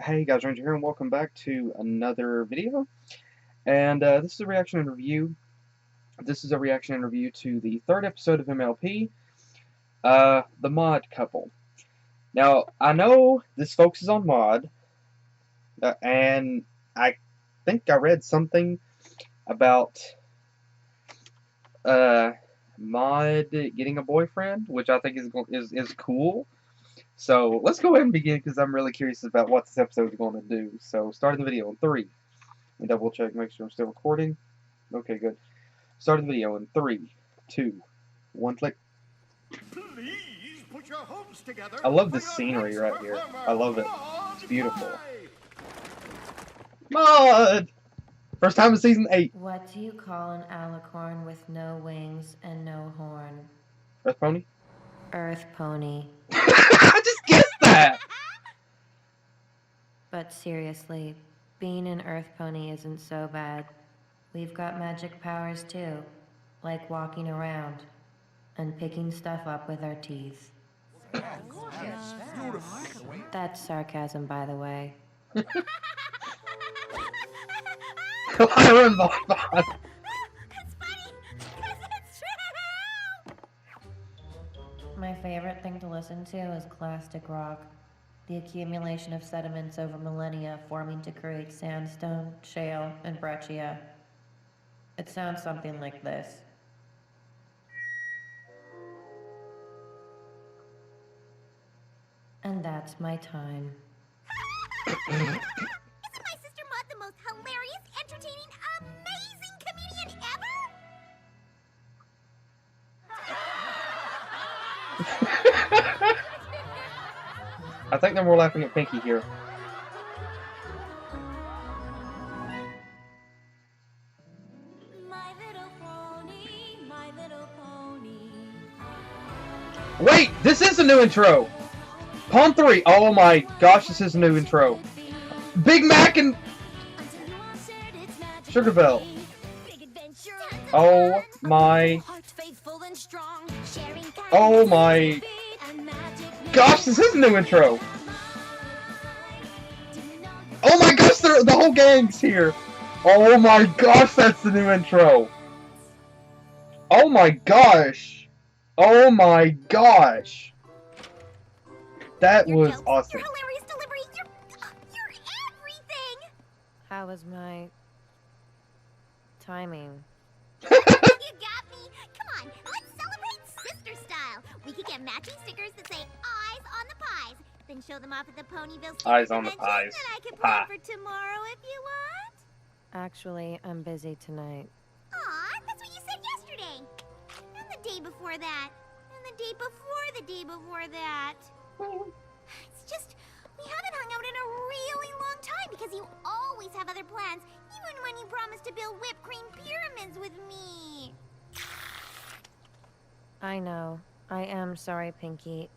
Hey guys, Ranger here, and welcome back to another video. And this is a reaction and review. This is a reaction and review to the third episode of MLP, the Mod Couple. Now, I know this focuses on Mod, and I think I read something about Mod getting a boyfriend, which I think is cool. So let's go ahead and begin because I'm really curious about what this episode is going to do. So starting the video in 3. Let me double check, make sure I'm still recording. Okay, good. Starting the video in 3, 2, 1, click. Please put your homes together. I love this scenery right here. I love it. It's beautiful. Mod! First time in season 8. What do you call an alicorn with no wings and no horn? Earth pony? Earth pony. I just guessed that! But seriously, being an earth pony isn't so bad. We've got magic powers too, like walking around and picking stuff up with our teeth. That's sarcasm, by the way. Byron Bond. It's funny, because it's true! My favorite thing to listen to is classic rock. The accumulation of sediments over millennia forming to create sandstone, shale, and breccia. It sounds something like this. And that's my time. Isn't my sister Maud the most hilarious, entertaining, amazing comedian ever? I think they're more laughing at Pinkie here. My little pony, my little pony. Wait, this is a new intro! Pawn 3, oh my gosh, this is a new intro. Big Mac and Sugar Bell. Oh my. Oh my gosh, this is a new intro. Oh my gosh, the whole gang's here. Oh my gosh, that's the new intro. Oh my gosh. Oh my gosh. That was awesome. Your hilarious delivery. You're everything. How was my timing? You got me. Come on, let's celebrate sister style. We could get matching stickers that say "Eyes on the Pies," then show them off at the Ponyville sticker Eyes on the convention, pies. and I can Ha. plan for tomorrow if you want. Actually, I'm busy tonight. Aw, that's what you said yesterday. And the day before that. And the day before the day before that. It's just, we haven't hung out in a really long time because you always have other plans, even when you promise to build whipped cream pyramids with me. I know. I am sorry, Pinkie.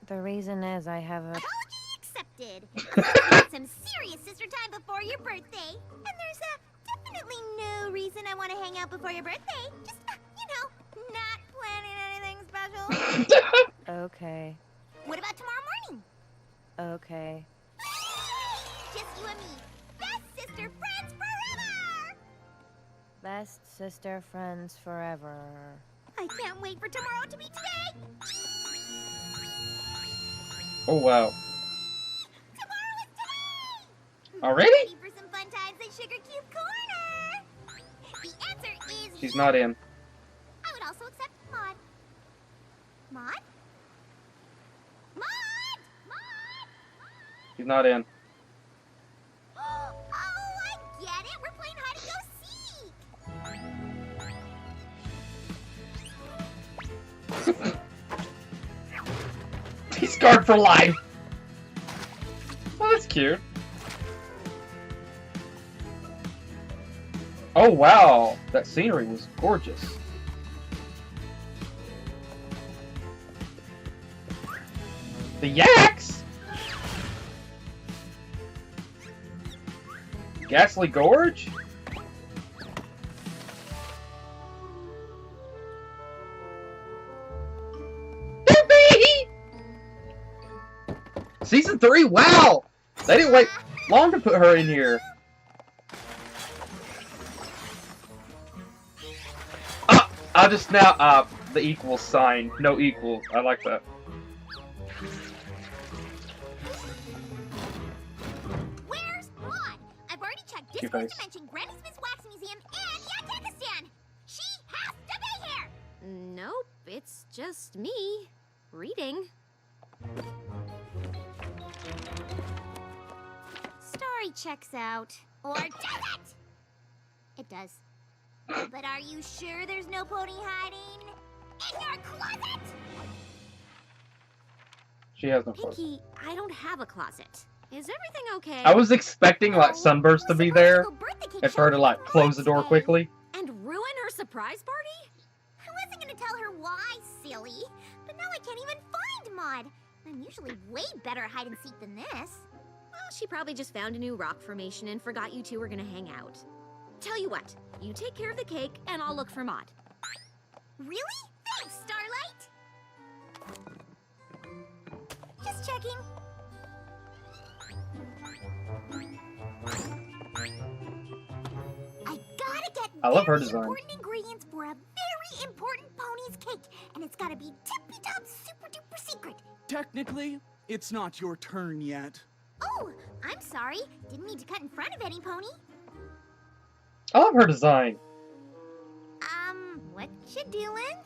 The reason is I have a... Apology accepted. You need some serious sister time before your birthday. And there's definitely no reason I want to hang out before your birthday. Just, not planning anything special. Okay. What about tomorrow morning? Okay. Just you and me. Best sister friends forever! Best sister friends forever. I can't wait for tomorrow to be today! Oh wow. Tomorrow is today! Already? Ready for some fun times at Sugar Cube Corner? The answer is She's not in. I would also accept Maud. Maud? Maud! Maud! She's not in. Oh, I get it. We're playing hide and go seek. He's scarred for life. Oh, that's cute. Oh wow, that scenery was gorgeous. The yaks? Ghastly Gorge? Season 3? Wow! They didn't wait long to put her in here. I just now, the equal sign. No equal. I like that. Where's Maud? I've already checked this Two-Face. dimension, Granny Smith's Wax Museum, and Yatakistan. She has to be here. Nope, it's just me. Reading. Story checks out. Or does it? It does. But are you sure there's no pony hiding in your closet? She has no clothes. Pinkie, I don't have a closet. Is everything okay? I was expecting like Oh, Sunburst to we're be supposed there, to go birthday cake and for her to shopping like with close the Maud door today. quickly. And ruin her surprise party? I wasn't gonna tell her why, silly. But now I can't even find Maud. I'm usually way better at hide and seek than this. Well, she probably just found a new rock formation and forgot you two were gonna hang out. Tell you what, you take care of the cake and I'll look for Maud. Really? Thanks, Starlight. Just checking. I gotta get I love her very design. important ingredients for a very important pony's cake, and it's gotta be tippy-top super-duper secret. Technically, it's not your turn yet. Oh, I'm sorry. Didn't mean to cut in front of any pony. I love her design. What you doing?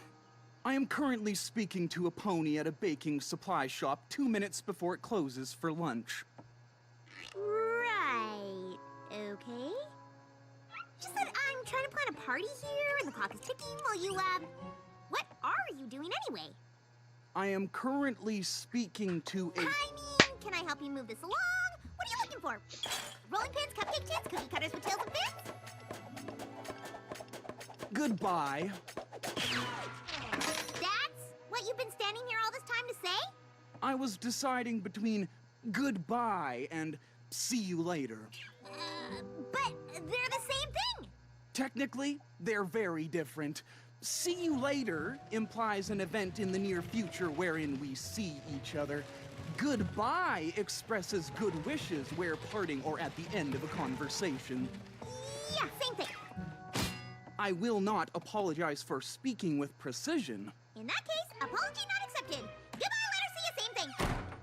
I am currently speaking to a pony at a baking supply shop 2 minutes before it closes for lunch. Right. Okay. Just that I'm trying to plan a party here, and the clock is ticking while you, what are you doing anyway? I am currently speaking to a... I mean, can I help you move this along? What are you looking for? Rolling pins, cupcake tins, cookie cutters with tails and fins? Goodbye. That's what you've been standing here all this time to say? I was deciding between goodbye and see you later. But they're the same thing. Technically, they're very different. See you later implies an event in the near future wherein we see each other. Goodbye expresses good wishes where parting or at the end of a conversation. Yeah, same thing. I will not apologize for speaking with precision. In that case, apology not accepted. Goodbye, later, see you, same thing.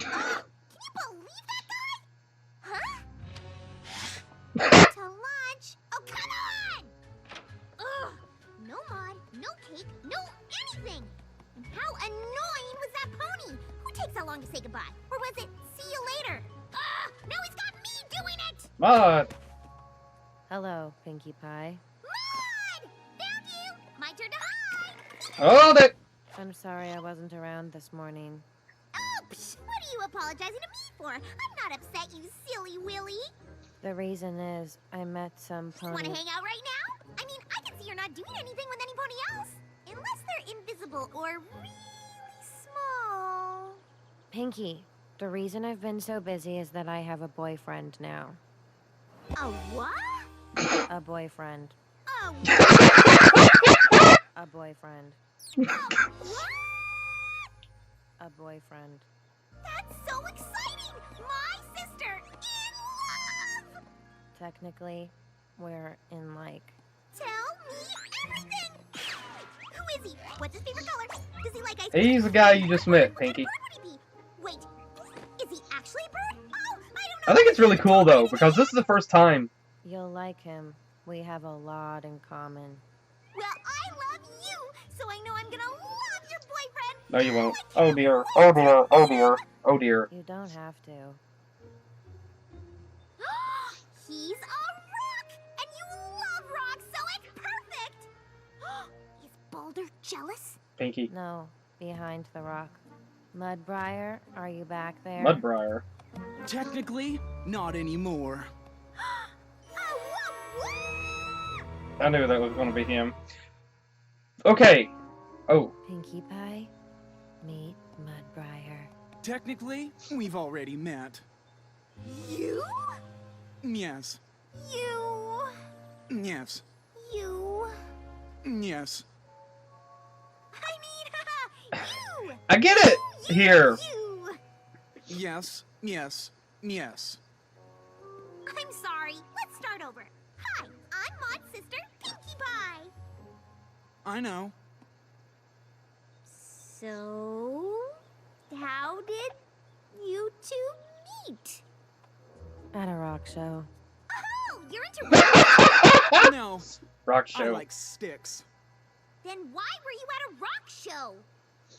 Oh, can you believe that guy? Huh? To lunch? Oh, come on! Ugh, no Maud, no cake, no anything. And how annoying was that pony? Who takes that long to say goodbye? Or was it, see you later? Ugh, now he's got me doing it! Maud. Hello, Pinkie Pie. Maud! Found you! My turn to hide! Oh, that. I'm sorry I wasn't around this morning. Oh, psh, what are you apologizing to me for? I'm not upset, you silly Willy. The reason is I met some Want to ponies. hang out right now? I mean, I can see you're not doing anything with any pony else. Unless they're invisible or really small. Pinkie, the reason I've been so busy is that I have a boyfriend now. A what? A boyfriend. A A boyfriend. what? A boyfriend. That's so exciting! My sister in love! Technically, we're in like... Tell me everything! Who is he? What's his favorite color? Does he like ice cream? He's the guy you just met, What kind of Pinkie. bird would he be? Wait, is he actually a bird? Oh, I don't know. I think it's really cool though, because this is the first time. You'll like him. We have a lot in common. Well, I love you, so I know I'm gonna love your boyfriend. No, you won't. Oh dear. Oh dear. Oh dear. Oh dear. You don't have to. He's a rock, and you love rocks, so it's perfect. Is Boulder jealous? Pinkie. No, behind the rock. Mudbriar, are you back there? Mudbriar. Technically, not anymore. I knew that was going to be him. Okay. Oh. Pinkie Pie, meet Mudbriar. Technically, we've already met. You? Yes. You? Yes. You? Yes. I mean, you! I get it! You, Here. You! Yes. Yes. Yes. I'm sorry. Let's start over. Hi, I'm Maud's sister, Pinkie Pie. I know. So, how did you two meet? At a rock show. Oh, you're into rock. No, Rock I show. like sticks. Then why were you at a rock show?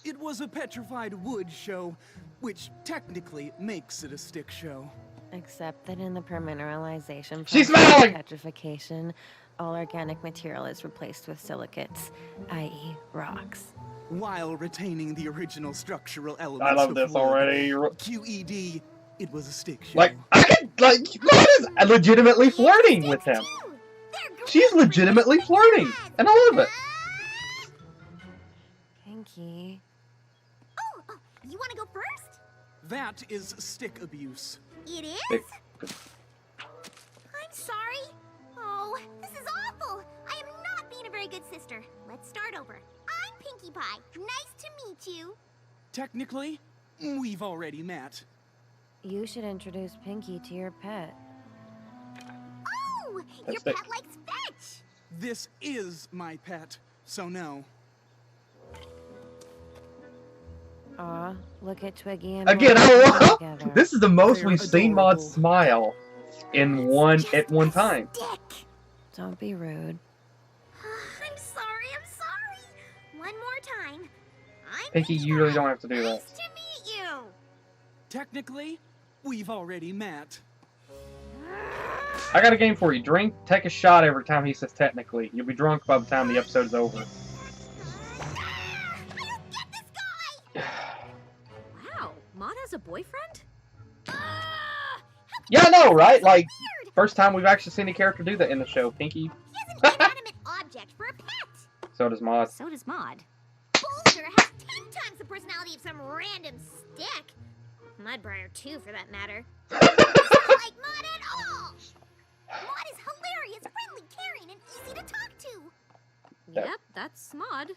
It was a petrified wood show, which technically makes it a stick show. Except that in the permineralization She's process of smiling! petrification, all organic material is replaced with silicates, i.e. rocks. While retaining the original structural elements I love of this wood. already. QED, it was a stick show. Like, I could, like, Maud is legitimately flirting with him. She's legitimately flirting, and I love it. Pinkie. Oh, you want to go first? That is stick abuse. It is? Big- I'm sorry. Oh, this is awful. I am not being a very good sister. Let's start over. I'm Pinkie Pie. Nice to meet you. Technically, we've already met. You should introduce Pinkie to your pet. Oh, your That's pet likes fetch. This is my pet, so no. Aw, look at Twiggy and Again, Maud I love. together. This is the most They're we've seen Maud adorable. smile in Just at one a time. Stick. Don't be rude. I'm sorry. One more time. I'm Pinkie, you really don't have to do that. Nice to meet you. Technically, we've already met. I got a game for you. Drink, take a shot every time he says technically. You'll be drunk by the time the episode's over. I don't get this guy. Wow, Maud has a boyfriend? Yeah, I know, right? Like, Weird. first time we've actually seen a character do that in the show. Pinkie, He has an inanimate object for a pet. so does Maud. So does Maud. Boulder has 10 times the personality of some random stick. Mudbriar, too, for that matter. It's not like Maud at all. Maud is hilarious, friendly, caring, and easy to talk to. Yeah. Yep, that's Maud.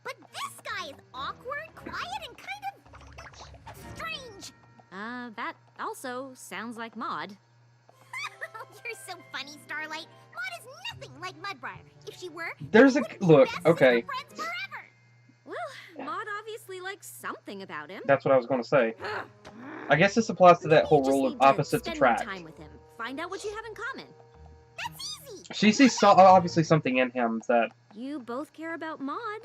But this guy is awkward, quiet, and kind of strange. That also sounds like Maud. You're so funny, Starlight. Maud is nothing like Mudbriar. If she were, There's they a would be look. best Okay, sister friends forever. Well, Maud obviously likes something about him. that's what I was going to say. I guess this applies to that Maybe whole you just rule need of to opposites spend more attract. time with him. Find out what you have in common. That's easy. She sees obviously something in him that You both care about Maud.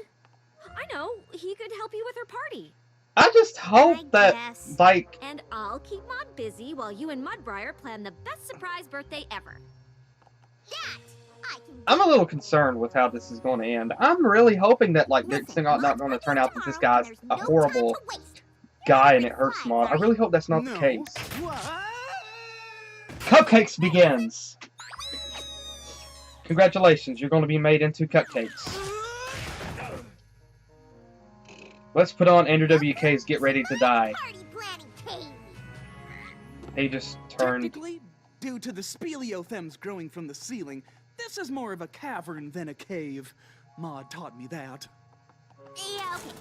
I know, he could help you with her party. I just hope I that, guess. like, And I'll keep Maud busy while you and Mudbriar plan the best surprise birthday ever. That I can do. I'm a little concerned with how this is going to end. I'm really hoping that, like, it's Listen, not Maud's going to birthday turn out that this tomorrow, guy's and a there's no horrible time to waste. guy and it hurts Maud. I really hope that's not no. the case. What? Cupcakes begins. Congratulations, you're going to be made into cupcakes. Let's put on Andrew WK's Get Ready to Die. Party planning cave. He just turned. Technically, due to the speleothems growing from the ceiling, this is more of a cavern than a cave. Maud taught me that. Yeah, okay.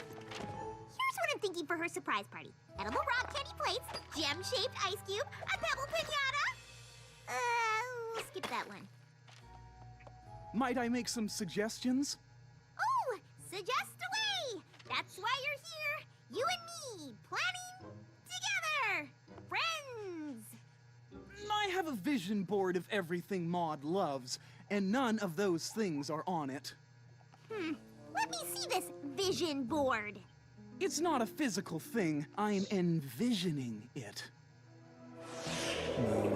Here's what I'm thinking for her surprise party. Edible rock candy plates, gem-shaped ice cube, a pebble pinata. We'll skip that one. Might I make some suggestions? Oh, suggest away. That's why you're here. You and me, planning together. Friends. I have a vision board of everything Maud loves, and none of those things are on it. Let me see this vision board. It's not a physical thing. I'm envisioning it.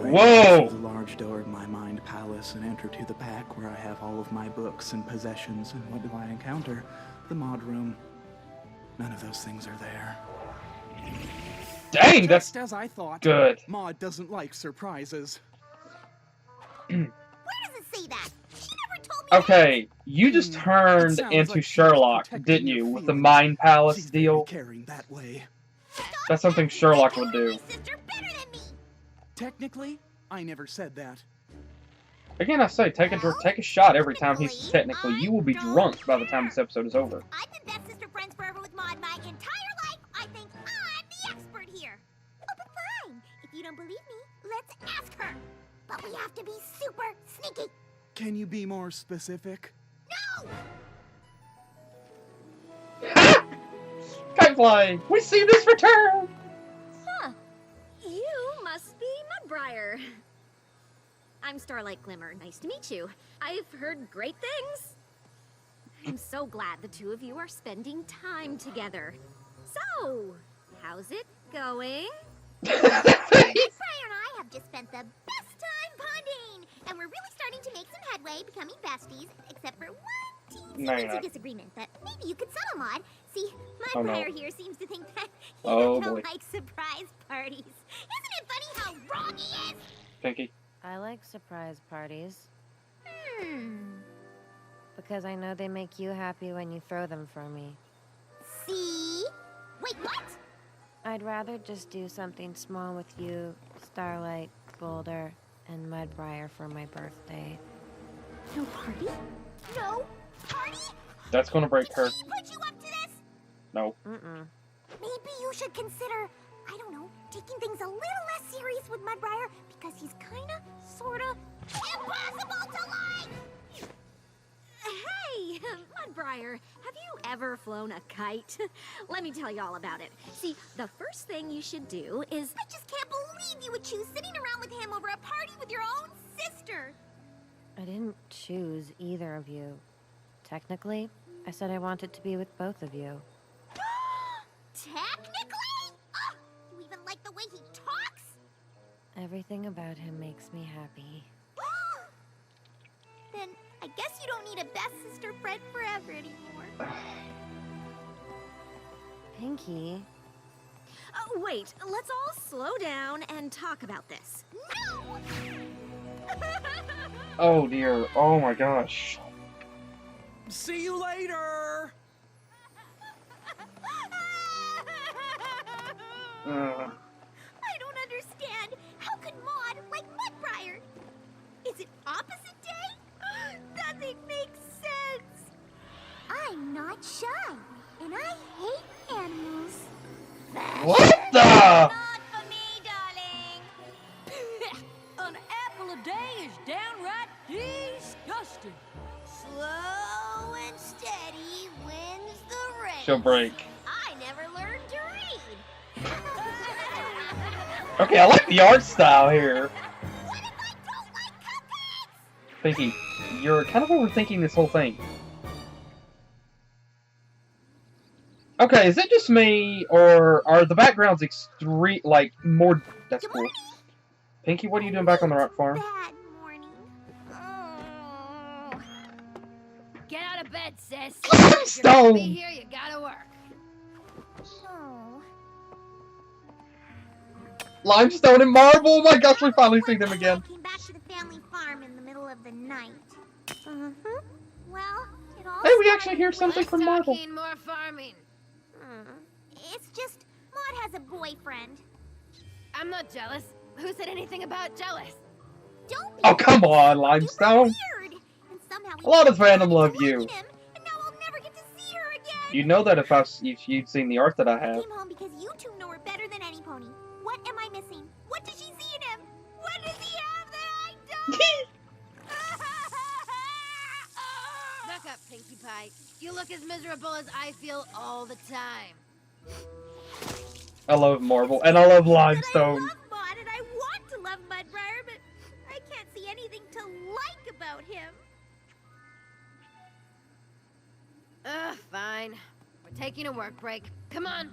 Whoa! The large door of my mind palace and enter to the back where I have all of my books and possessions. And what do I encounter? The Maud room. None of those things are there. Dang, that's Just as I thought. good. Maud doesn't like surprises. Where does it say that? She never told me. Okay, you just turned It sounds into like she's Sherlock, protecting didn't your you, with the feelings. Mind Palace She's very deal? caring that way. That's something Sherlock would do. My sister better than me. Technically, I never said that. Again, I say, take a shot every time he says technically. You will be drunk by the time this episode is over. I've been best sister friends forever with Maud my entire life. I think I'm the expert here. Oh, but fine. If you you don't believe me, let's ask her. But we have to be super sneaky. Can you be more specific? No! Kite flying! We see this return! Huh. You must be Mudbriar. I'm Starlight Glimmer. Nice to meet you. I've heard great things. I'm so glad the two of you are spending time together. So, how's it going? Mudbriar and I have just spent the best time bonding, and we're really starting to make some headway, becoming besties, except for one teensy disagreement that maybe you could settle, Maud. See, Mudbriar here seems to think that you don't like surprise parties. Isn't it funny how wrong he is? Pinkie. I like surprise parties Hmm. because I know they make you happy when you throw them for me. See? Wait, what? I'd rather just do something small with you, Starlight, Boulder, and Mudbriar for my birthday. No party? No party? That's gonna break her. Did he put you up to this? No. Mm-mm. Maybe you should consider, I don't know, taking things a little less serious with Mudbriar because he's kinda, sorta, impossible to like! Hey, Mudbriar, have you ever flown a kite? Let me tell you all about it. See, the first thing you should do is... I just can't believe you would choose sitting around with him over a party with your own sister! I didn't choose either of you. Technically, I said I wanted to be with both of you. Technically? Oh, you even like the way he talks? Everything about him makes me happy. Then I guess you don't need a best sister friend forever anymore. Pinkie, Oh, wait, let's all slow down and talk about this. No! Oh dear. Oh my gosh. See you later! I don't understand. How could Maud like Mudbriar? Is it opposite day? Nothing makes sense. I'm not shy, and I hate animals. What the? Not for me, darling. An apple a day is downright disgusting. Slow and steady wins the race. She'll break. I never learned to read. Okay, I like the art style here. What if I don't like cupcakes? Pinkie, you're kind of overthinking this whole thing. Okay, is it just me, or are the backgrounds extreme, like, more... That's cool. Pinkie, what are you doing back on the rock farm? Bad morning. Oh. Get out of bed, sis. Stone! Be here, you gotta work. Oh. Limestone and marble! Oh my gosh, we finally see them again. I came back to the family farm in the middle of the night. Well, it all Hey, we started actually hear something Less from Marble. talking, more farming. It's just, Maud has a boyfriend. I'm not jealous. Who said anything about jealous? Don't be Oh, come on, super Limestone. weird. And somehow A lot of fandom we love started you. liking him, and now I'll never get to see her again. You know that if you'd seen the art that I I have. came home because you two know her better than any pony. What am I missing? What does she see in him? What does he have that I don't? Look up, Pinkie Pie. You look as miserable as I feel all the time. I love marble, and I love limestone. I love Maud, and I want to love Mudbriar, but I can't see anything to like about him. Ugh, fine. We're taking a work break. Come on.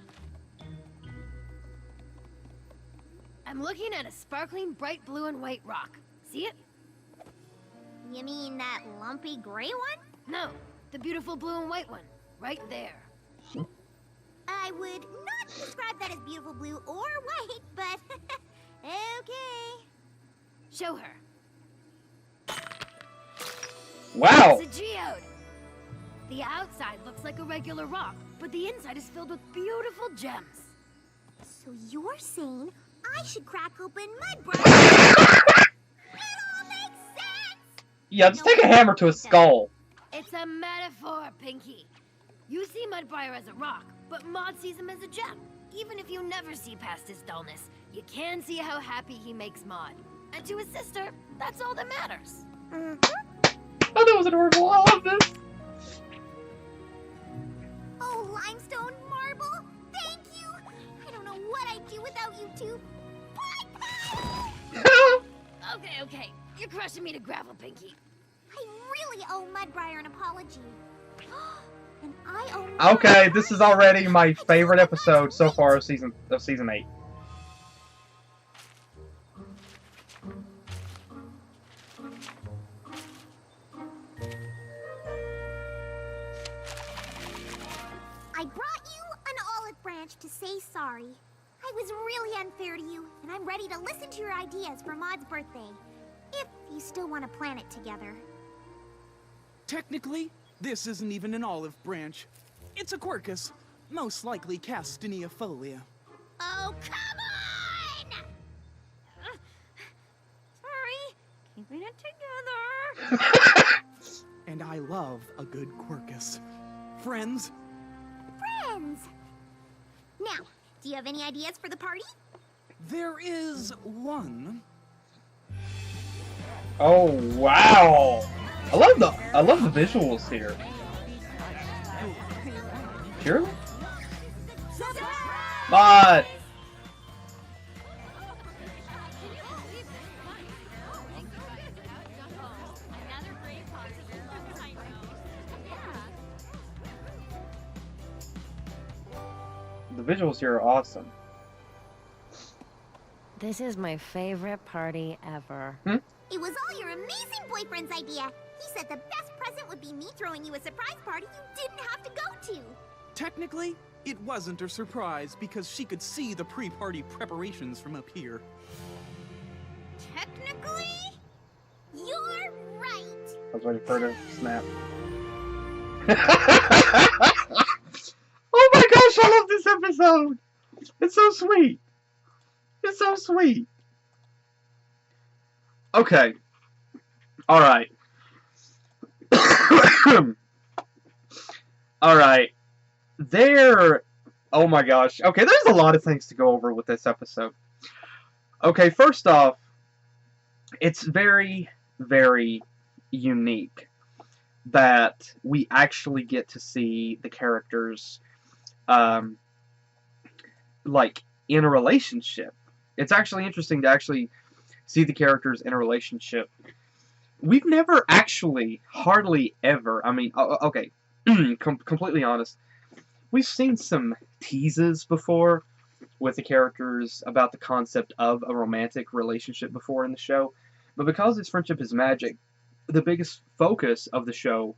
I'm looking at a sparkling bright blue and white rock. See it? You mean that lumpy gray one? No, the beautiful blue and white one. Right there. I would not describe that as beautiful blue or white, but okay. Show her. Wow! It's a geode. The outside looks like a regular rock, but the inside is filled with beautiful gems. So you're saying I should crack open Mudbriar? It all makes sense! Yeah, just take a hammer to his skull. It's a metaphor, Pinkie. You see Mudbriar as a rock, but Maud sees him as a gem. Even if you never see past his dullness, you can see how happy he makes Maud. And to his sister, that's all that matters. Oh, that was adorable. I love this. Oh, limestone marble, thank you. I don't know what I'd do without you two. Okay. You're crushing me to gravel, Pinkie. I really owe Mudbriar an apology. And I owe Okay, this is already my favorite episode so far of season 8. I brought you an olive branch to say sorry. I was really unfair to you, and I'm ready to listen to your ideas for Maud's birthday. If you still want to plan it together. Technically, this isn't even an olive branch. It's a quercus, most likely Castiniafolia. Oh, come on! Sorry, keeping it together. And I love a good quercus. Friends? Friends! Now, do you have any ideas for the party? There is one. Oh wow! I love the visuals here. Sure. But the visuals here are awesome. This is my favorite party ever. It was all your amazing boyfriend's idea. He said the best present would be me throwing you a surprise party you didn't have to go to. Technically, it wasn't a surprise because she could see the pre-party preparations from up here. Technically, you're right. I was waiting for her to snap. Oh my gosh, I love this episode! It's so sweet. It's so sweet. Okay. Alright. Alright. Oh my gosh. Okay, there's a lot of things to go over with this episode. Okay, first off, it's very, very unique that we actually get to see the characters, like, in a relationship. It's actually interesting to actually see the characters in a relationship. We've never actually, hardly ever, I mean, okay, completely honest, we've seen some teases before with the characters about the concept of a romantic relationship before in the show, but because this friendship is magic, the biggest focus of the show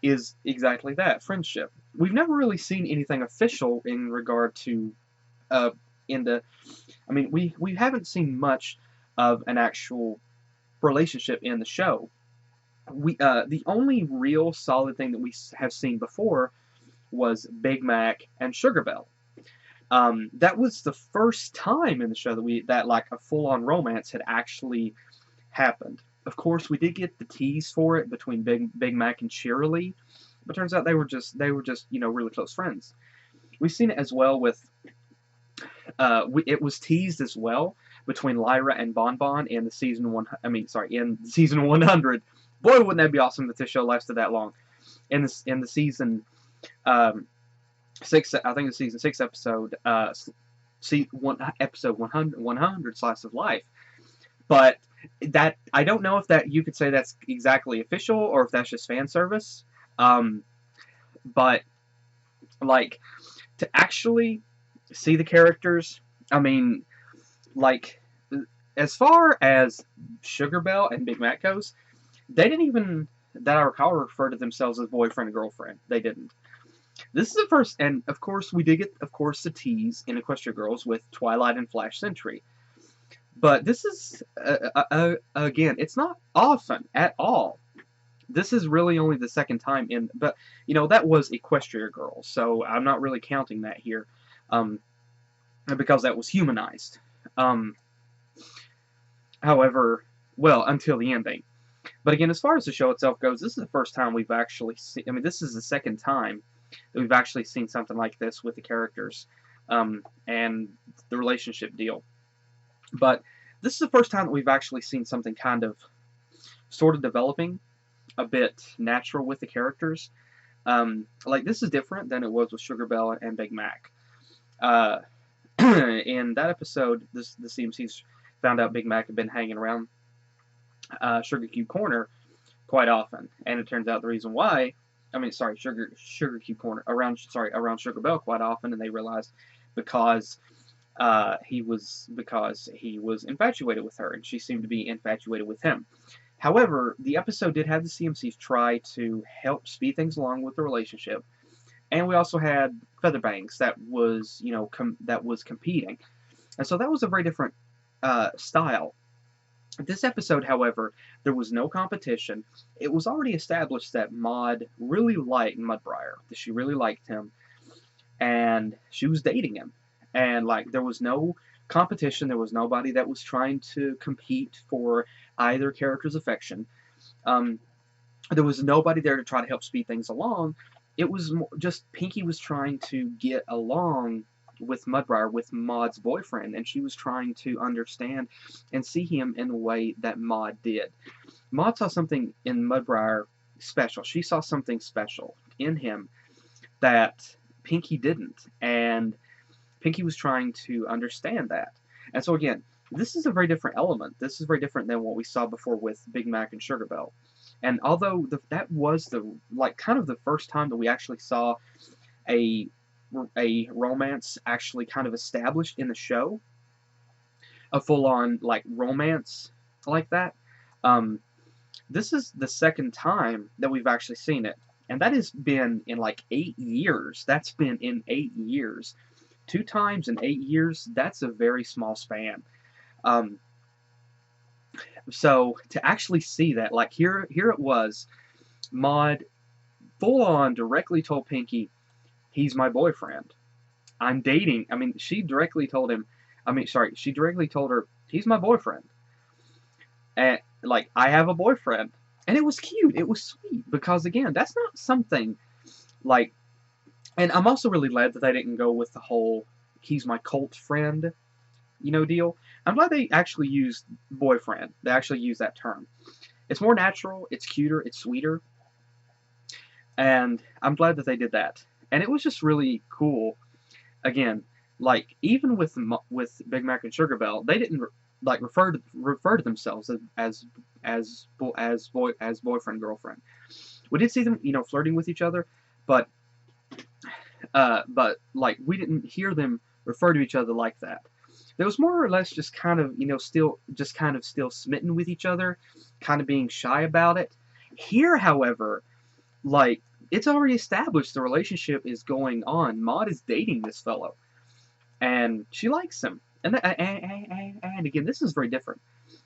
is exactly that, friendship. We've never really seen anything official in regard to, we haven't seen much of an actual relationship in the show. The only real solid thing that we have seen before was Big Mac and Sugar Belle. That was the first time in the show that like a full-on romance had actually happened. Of course, we did get the tease for it between Big Mac and Cheerilee, but turns out they were just really close friends. We've seen it as well with it was teased as well between Lyra and Bon Bon in season 100. Boy, wouldn't that be awesome if this show lasted that long. In the season 6, I think the season 6 episode, episode 100 Slice of Life. But that, I don't know if that you could say that's exactly official or if that's just fan service. But like to actually see the characters, I mean, like as far as Sugar Belle and Big Mac goes, they didn't even, that I recall, refer to themselves as boyfriend and girlfriend. They didn't. This is the first, and of course we did get, of course, the tease in Equestria Girls with Twilight and Flash Sentry. But this is, again, it's not often at all. This is really only the second time in, but, you know, that was Equestria Girls, so I'm not really counting that here, because that was humanized. However, well, until the ending. But again, as far as the show itself goes, this is the first time we've actually seen, I mean, this is the second time that we've actually seen something like this with the characters, and the relationship deal. But this is the first time that we've actually seen something kind of sort of developing a bit natural with the characters. Like, this is different than it was with Sugar Belle and Big Mac. In that episode, the CMCs found out Big Mac had been hanging around Sugar Cube Corner quite often, and it turns out the reason why, Sugar Cube Corner around Sugar Belle quite often, and they realized because he was infatuated with her, and she seemed to be infatuated with him. However, the episode did have the CMCs try to help speed things along with the relationship, and we also had Featherbangs that was competing, and so that was a very different style. This episode, however, there was no competition. It was already established that Maud really liked Mudbriar, that she really liked him, and she was dating him. And, like, there was no competition. There was nobody that was trying to compete for either character's affection. There was nobody there to try to help speed things along. It was just Pinkie was trying to get along with Mudbriar, with Maud's boyfriend, and she was trying to understand and see him in a way that Maud did. Maud saw something in Mudbriar special. She saw something special in him that Pinkie didn't, and Pinkie was trying to understand that. And so again, this is a very different element. This is very different than what we saw before with Big Mac and Sugar Belle. And although that was kind of the first time that we actually saw a romance actually kind of established in the show, a full-on like romance like that, this is the second time that we've actually seen it, and that has been in like 8 years. That's been in 8 years. 2 times in 8 years, that's a very small span. So to actually see that, like, here it was, Maud full-on directly told Pinkie, he's my boyfriend. I'm dating. I mean, she directly told him, she directly told her, he's my boyfriend. And, like, I have a boyfriend. And it was cute. It was sweet. Because, again, that's not something, like, and I'm also really glad that they didn't go with the whole, he's my cult friend, deal. I'm glad they actually used boyfriend. They actually used that term. It's more natural, it's cuter, it's sweeter. And I'm glad that they did that. And it was just really cool. Again, like, even with Big Mac and Sugar Belle, they didn't like refer to themselves as boyfriend girlfriend. We did see them, flirting with each other, but like, we didn't hear them refer to each other like that. There was more or less just kind of, still smitten with each other, kind of being shy about it. Here, however, like, it's already established the relationship is going on. Maud is dating this fellow, and she likes him. And again, this is very different.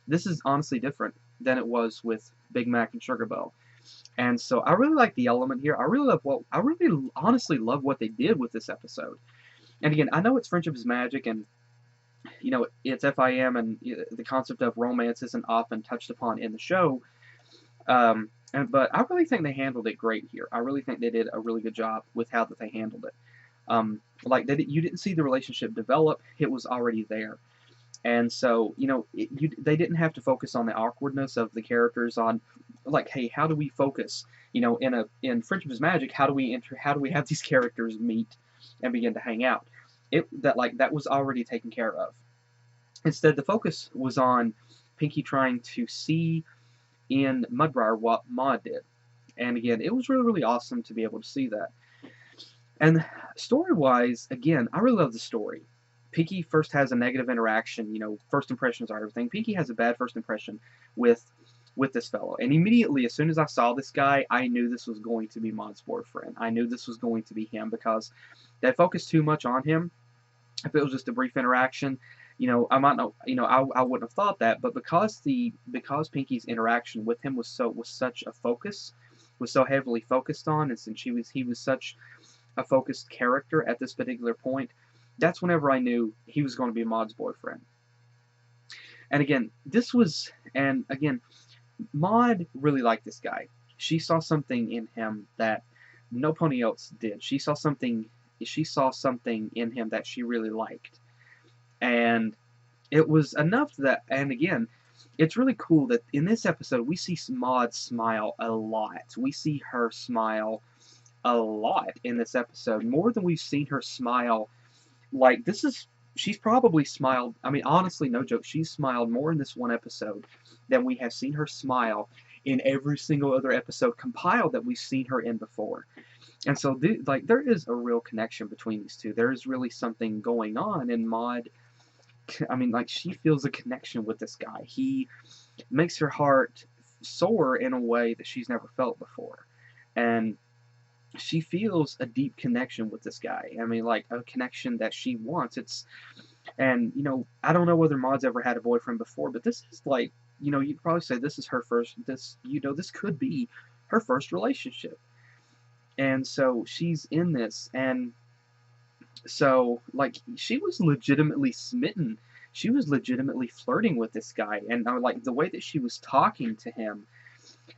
This is honestly different than it was with Big Mac and Sugar Belle. And so I really like the element here. I really honestly love what they did with this episode. And again, I know it's Friendship is Magic, and it's FiM, and the concept of romance isn't often touched upon in the show. But I really think they handled it great here. I really think they did a really good job with how that they handled it. Like, you didn't see the relationship develop; it was already there. And so, they didn't have to focus on the awkwardness of the characters. On, like, hey, how do we focus? In Friendship is Magic, how do we have these characters meet and begin to hang out? That was already taken care of. Instead, the focus was on Pinkie trying to see in Mudbriar what Maud did. And again, it was really, really awesome to be able to see that. And story-wise, again, I really love the story. Pinkie first has a negative interaction, first impressions are everything. Pinkie has a bad first impression with this fellow. And immediately, as soon as I saw this guy, I knew this was going to be Maud's boyfriend. I knew this was going to be him, because they focused too much on him. If it was just a brief interaction, I might not, I wouldn't have thought that. But because Pinkie's interaction with him was such a focus, was so heavily focused on, and since he was such a focused character at this particular point, that's whenever I knew he was going to be Maud's boyfriend. And again, Maud really liked this guy. She saw something in him that no pony else did. She saw something in him that she really liked. And it was enough that, and again, it's really cool that in this episode we see Maud smile a lot. We see her smile a lot in this episode, more than we've seen her smile. Like, she's probably smiled, I mean, honestly, no joke, she's smiled more in this one episode than we have seen her smile in every single other episode compiled that we've seen her in before. And so, like, there is a real connection between these two. There is really something going on, and Maud, I mean, like, she feels a connection with this guy. He makes her heart soar in a way that she's never felt before. And she feels a deep connection with this guy. I mean, like, a connection that she wants. And, you know, I don't know whether Maud's ever had a boyfriend before, but this is like, you know, you'd probably say this is her first, this could be her first relationship. And so she's in this, and so, like, she was legitimately smitten. She was legitimately flirting with this guy, and like the way that she was talking to him.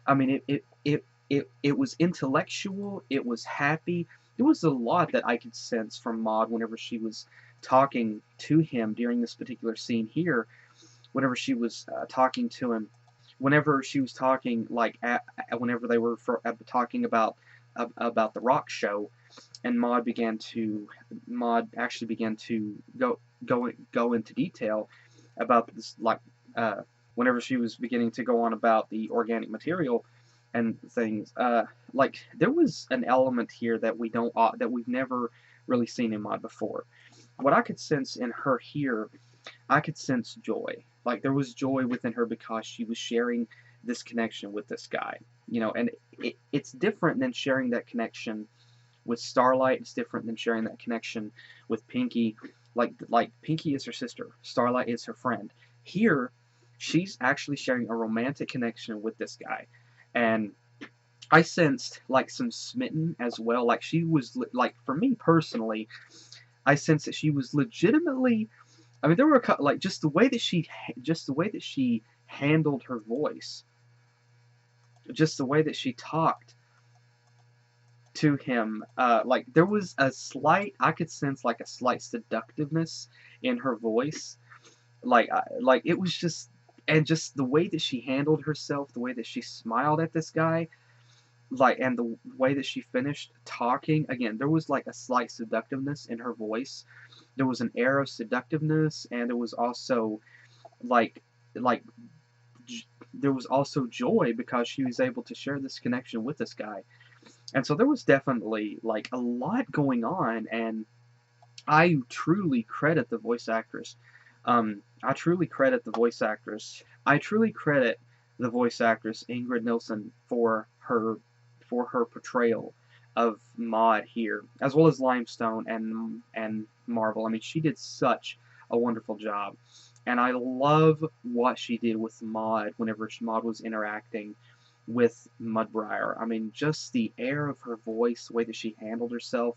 I mean, it was intellectual. It was happy. There was a lot that I could sense from Maud whenever she was talking to him during this particular scene here. Whenever she was talking to him, whenever she was talking, like, whenever they were talking about the rock show, and Maud actually began to go into detail about this, like, whenever she was beginning to go on about the organic material and things, like, there was an element here that we've never really seen in Maud before. What I could sense in her here, I could sense joy. Like, there was joy within her because she was sharing this connection with this guy, you know, and it's different than sharing that connection with Starlight. It's different than sharing that connection with Pinkie. Like Pinkie is her sister, Starlight is her friend. Here, she's actually sharing a romantic connection with this guy, and I sensed, like, some smitten as well. Like, she was, like, for me personally, I sensed that she was legitimately. I mean, there were like, just the way that she handled her voice, just the way that she talked to him, like, there was I could sense, like, a slight seductiveness in her voice. Like, it was just, and just the way that she handled herself, the way that she smiled at this guy, like, and the way that she finished talking, again, there was, like, a slight seductiveness in her voice. There was an air of seductiveness, and there was also, like, there was also joy because she was able to share this connection with this guy. And so there was definitely, like, a lot going on, and I truly credit the voice actress. I truly credit the voice actress. I truly credit the voice actress Ingrid Nilsson for her portrayal of Maud here, as well as Limestone and Marvel. I mean, she did such a wonderful job, and I love what she did with Maud whenever Maud was interacting with Mudbriar. I mean, just the air of her voice, the way that she handled herself.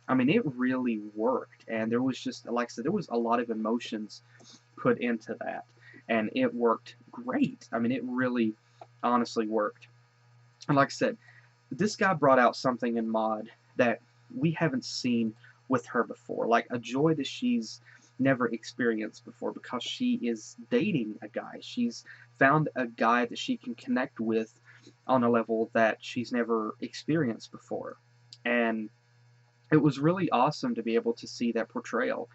I mean, it really worked, and there was just, like I said, there was a lot of emotions put into that, and it worked great. I mean, it really, honestly worked. And like I said, this guy brought out something in Maud that we haven't seen with her before, like a joy that she's never experienced before, because she is dating a guy. She's found a guy that she can connect with on a level that she's never experienced before. And it was really awesome to be able to see that portrayal.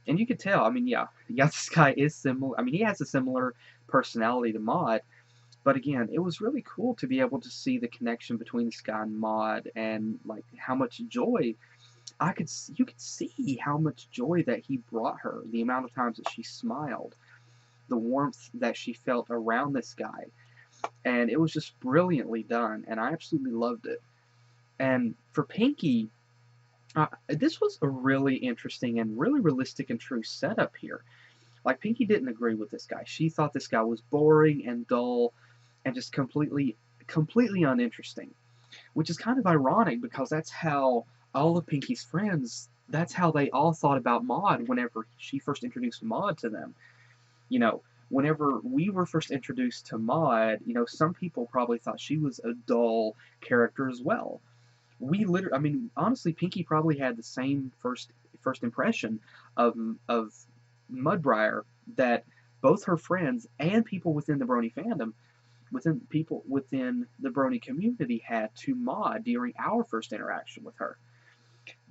And you could tell, I mean, yeah, this guy is similar. I mean, he has a similar personality to Maud, but again, it was really cool to be able to see the connection between this guy and Maud, and, like, how much joy you could see how much joy that he brought her, the amount of times that she smiled, the warmth that she felt around this guy. And it was just brilliantly done, and I absolutely loved it. And for Pinkie, this was a really interesting and really realistic and true setup here. Like, Pinkie didn't agree with this guy. She thought this guy was boring and dull and just completely uninteresting, which is kind of ironic because that's how all of Pinkie's friends, that's how they all thought about Maud whenever she first introduced Maud to them. You know, whenever we were first introduced to Maud, you know, some people probably thought she was a dull character as well. I mean, honestly, Pinkie probably had the same first impression of Mudbriar that both her friends and people within the Brony fandom, within the Brony community, had to Maud during our first interaction with her.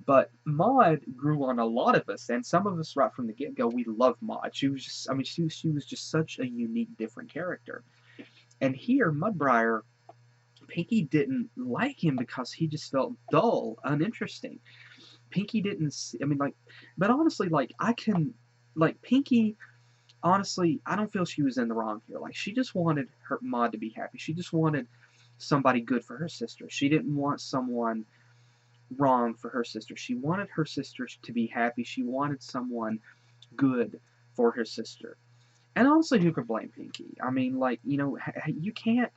But Maud grew on a lot of us, and some of us right from the get-go, we loved Maud. She was just, I mean, she was just such a unique, different character. And here, Mudbriar, Pinkie didn't like him because he just felt dull, uninteresting. Pinkie didn't, I mean, like, but honestly, like, Pinkie, honestly, I don't feel she was in the wrong here. Like, she just wanted her Maud to be happy. She just wanted somebody good for her sister. She didn't want someone wrong for her sister. She wanted her sister to be happy. She wanted someone good for her sister. And honestly, who could blame Pinkie? I mean, like, you know, you can't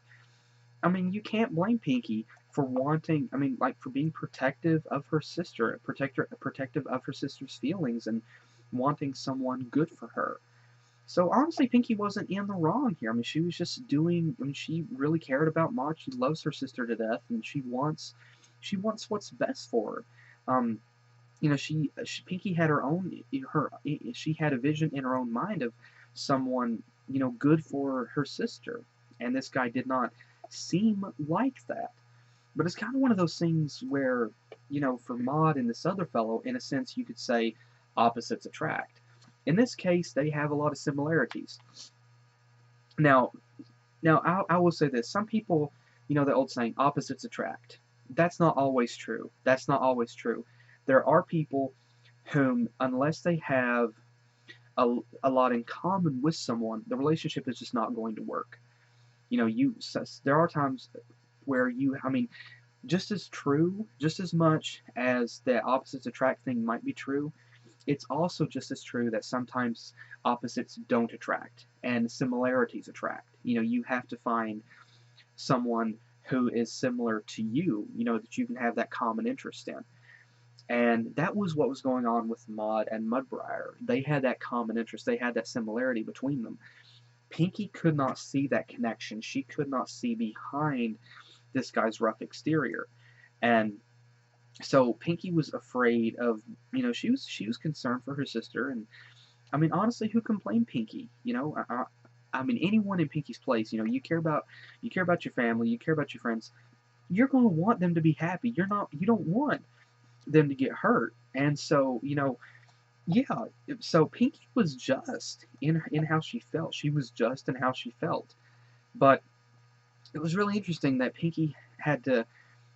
blame Pinkie for wanting, I mean, like, for being protective of her sister, protective of her sister's feelings, and wanting someone good for her. So honestly, Pinkie wasn't in the wrong here. I mean, she was just doing, I mean, she really cared about Maud. She loves her sister to death, and she wants what's best for her. You know, Pinkie had she had a vision in her own mind of someone, you know, good for her sister, and this guy did not seem like that. But it's kind of one of those things where, you know, for Maud and this other fellow, in a sense, you could say opposites attract. In this case, they have a lot of similarities. Now, I will say this: some people, you know, the old saying, opposites attract. That's not always true. That's not always true. There are people whom, unless they have a lot in common with someone, the relationship is just not going to work. You know, there are times where I mean, just as much as the opposites attract thing might be true, it's also just as true that sometimes opposites don't attract and similarities attract. You know, you have to find someone who is similar to you, you know, that you can have that common interest in. And that was what was going on with Maud and Mudbriar. They had that common interest. They had that similarity between them. Pinkie could not see that connection. She could not see behind this guy's rough exterior. And so Pinkie was afraid of, you know, she was concerned for her sister. And I mean, honestly, who can blame Pinkie? You know, I mean, anyone in Pinkie's place, you know, you care about your family, you care about your friends. You're going to want them to be happy. You don't want them to get hurt. And so, you know, yeah, so Pinkie was just in how she felt. She was just in how she felt. But it was really interesting that Pinkie had to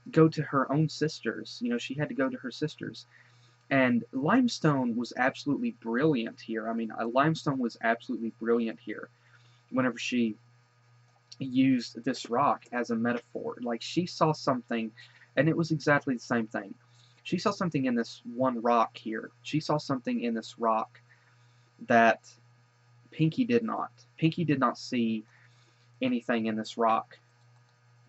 go to her own sisters. You know, she had to go to her sisters. And Limestone was absolutely brilliant here. I mean, Limestone was absolutely brilliant here whenever she used this rock as a metaphor. Like, she saw something, and it was exactly the same thing. She saw something in this one rock here. She saw something in this rock that Pinkie did not. Pinkie did not see anything in this rock.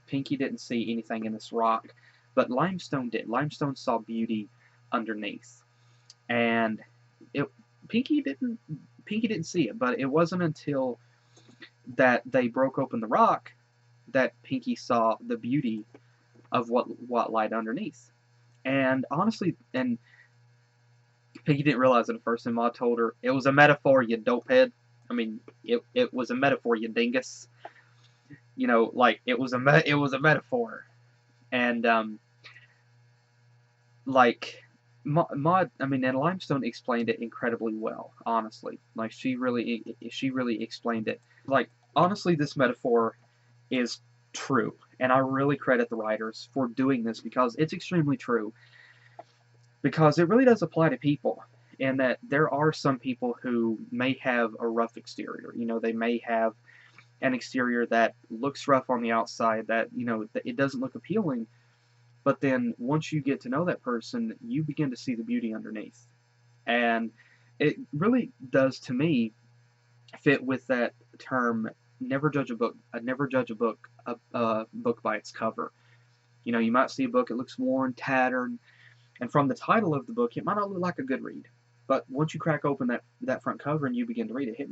Pinkie didn't see anything in this rock, but Limestone did. Limestone saw beauty underneath. And Pinkie didn't see it, but it wasn't until that they broke open the rock that Pinkie saw the beauty of what lied underneath. And honestly, and Pinkie didn't realize it at first, and Ma told her, it was a metaphor, you dopehead. I mean, it was a metaphor, you dingus. You know, like, it was a metaphor. And, like, Ma, I mean, and Limestone explained it incredibly well, honestly. Like, she really explained it. Like, honestly, this metaphor is true, and I really credit the writers for doing this, because it's extremely true. Because it really does apply to people, in that there are some people who may have a rough exterior. You know, they may have an exterior that looks rough on the outside, that, you know, it doesn't look appealing, but then once you get to know that person, you begin to see the beauty underneath. And it really does, to me, fit with that term, never judge a book by its cover. You know, you might see a book, it looks worn, tattered, and from the title of the book, it might not look like a good read. But once you crack open that front cover and you begin to read it, it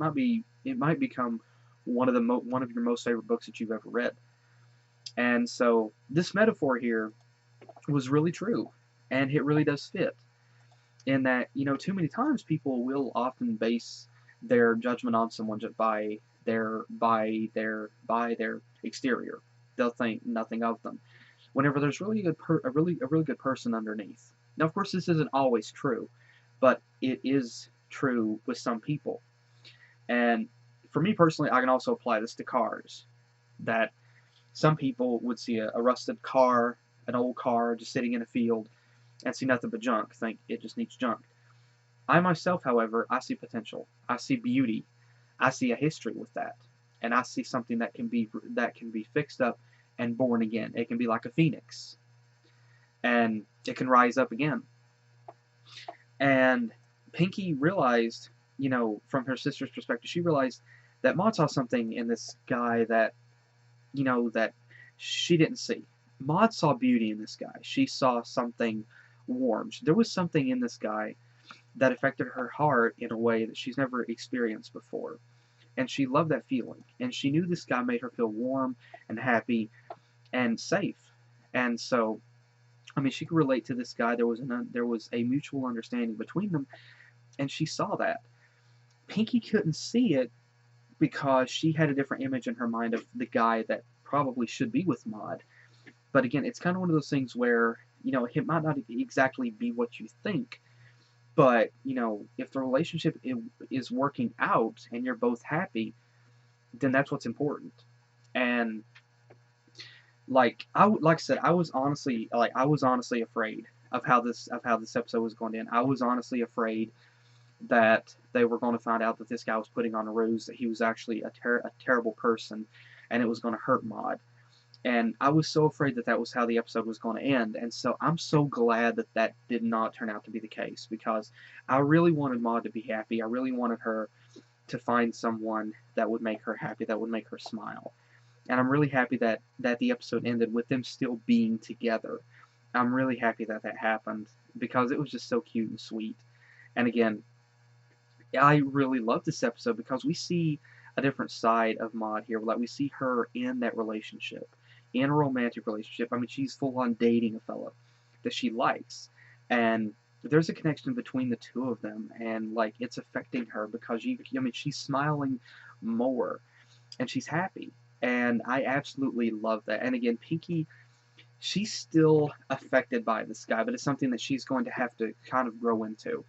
might become one of your most favorite books that you've ever read. And so this metaphor here was really true, and it really does fit. In that, you know, too many times people will often base their judgment on someone just by their exterior. They'll think nothing of them. Whenever there's really a really good person underneath. Now, of course, this isn't always true, but it is true with some people. And for me personally, I can also apply this to cars. That some people would see a rusted car, an old car just sitting in a field, and see nothing but junk, think it just needs junk. I myself, however, I see potential. I see beauty. I see a history with that. And I see something that can be fixed up and born again. It can be like a phoenix. And it can rise up again. And Pinkie realized, from her sister's perspective, she realized that Maud saw something in this guy that, that she didn't see. Maud saw beauty in this guy. She saw something warm. There was something in this guy that affected her heart in a way that she's never experienced before. And she loved that feeling. And she knew this guy made her feel warm and happy and safe. And so, she could relate to this guy. There was a mutual understanding between them, and she saw that. Pinkie couldn't see it because she had a different image in her mind of the guy that probably should be with Maud. But again, it's kind of one of those things where, it might not exactly be what you think, but, if the relationship is working out and you're both happy, then that's what's important. And like I said, I was honestly afraid of how this episode was going to end. I was honestly afraid that they were going to find out that this guy was putting on a ruse, that he was actually a terrible person, and it was going to hurt Maud. And I was so afraid that was how the episode was going to end. And so I'm so glad that did not turn out to be the case, because I really wanted Maud to be happy. I really wanted her to find someone that would make her happy, that would make her smile. And I'm really happy that the episode ended with them still being together. I'm really happy that happened, because it was just so cute and sweet. And again, I really love this episode because we see a different side of Maud here. Like, we see her in that relationship, in a romantic relationship. She's full on dating a fella that she likes, and there's a connection between the two of them, and like, it's affecting her because she's smiling more, and she's happy, and I absolutely love that. And again, Pinkie, she's still affected by this guy, but it's something that she's going to have to kind of grow into.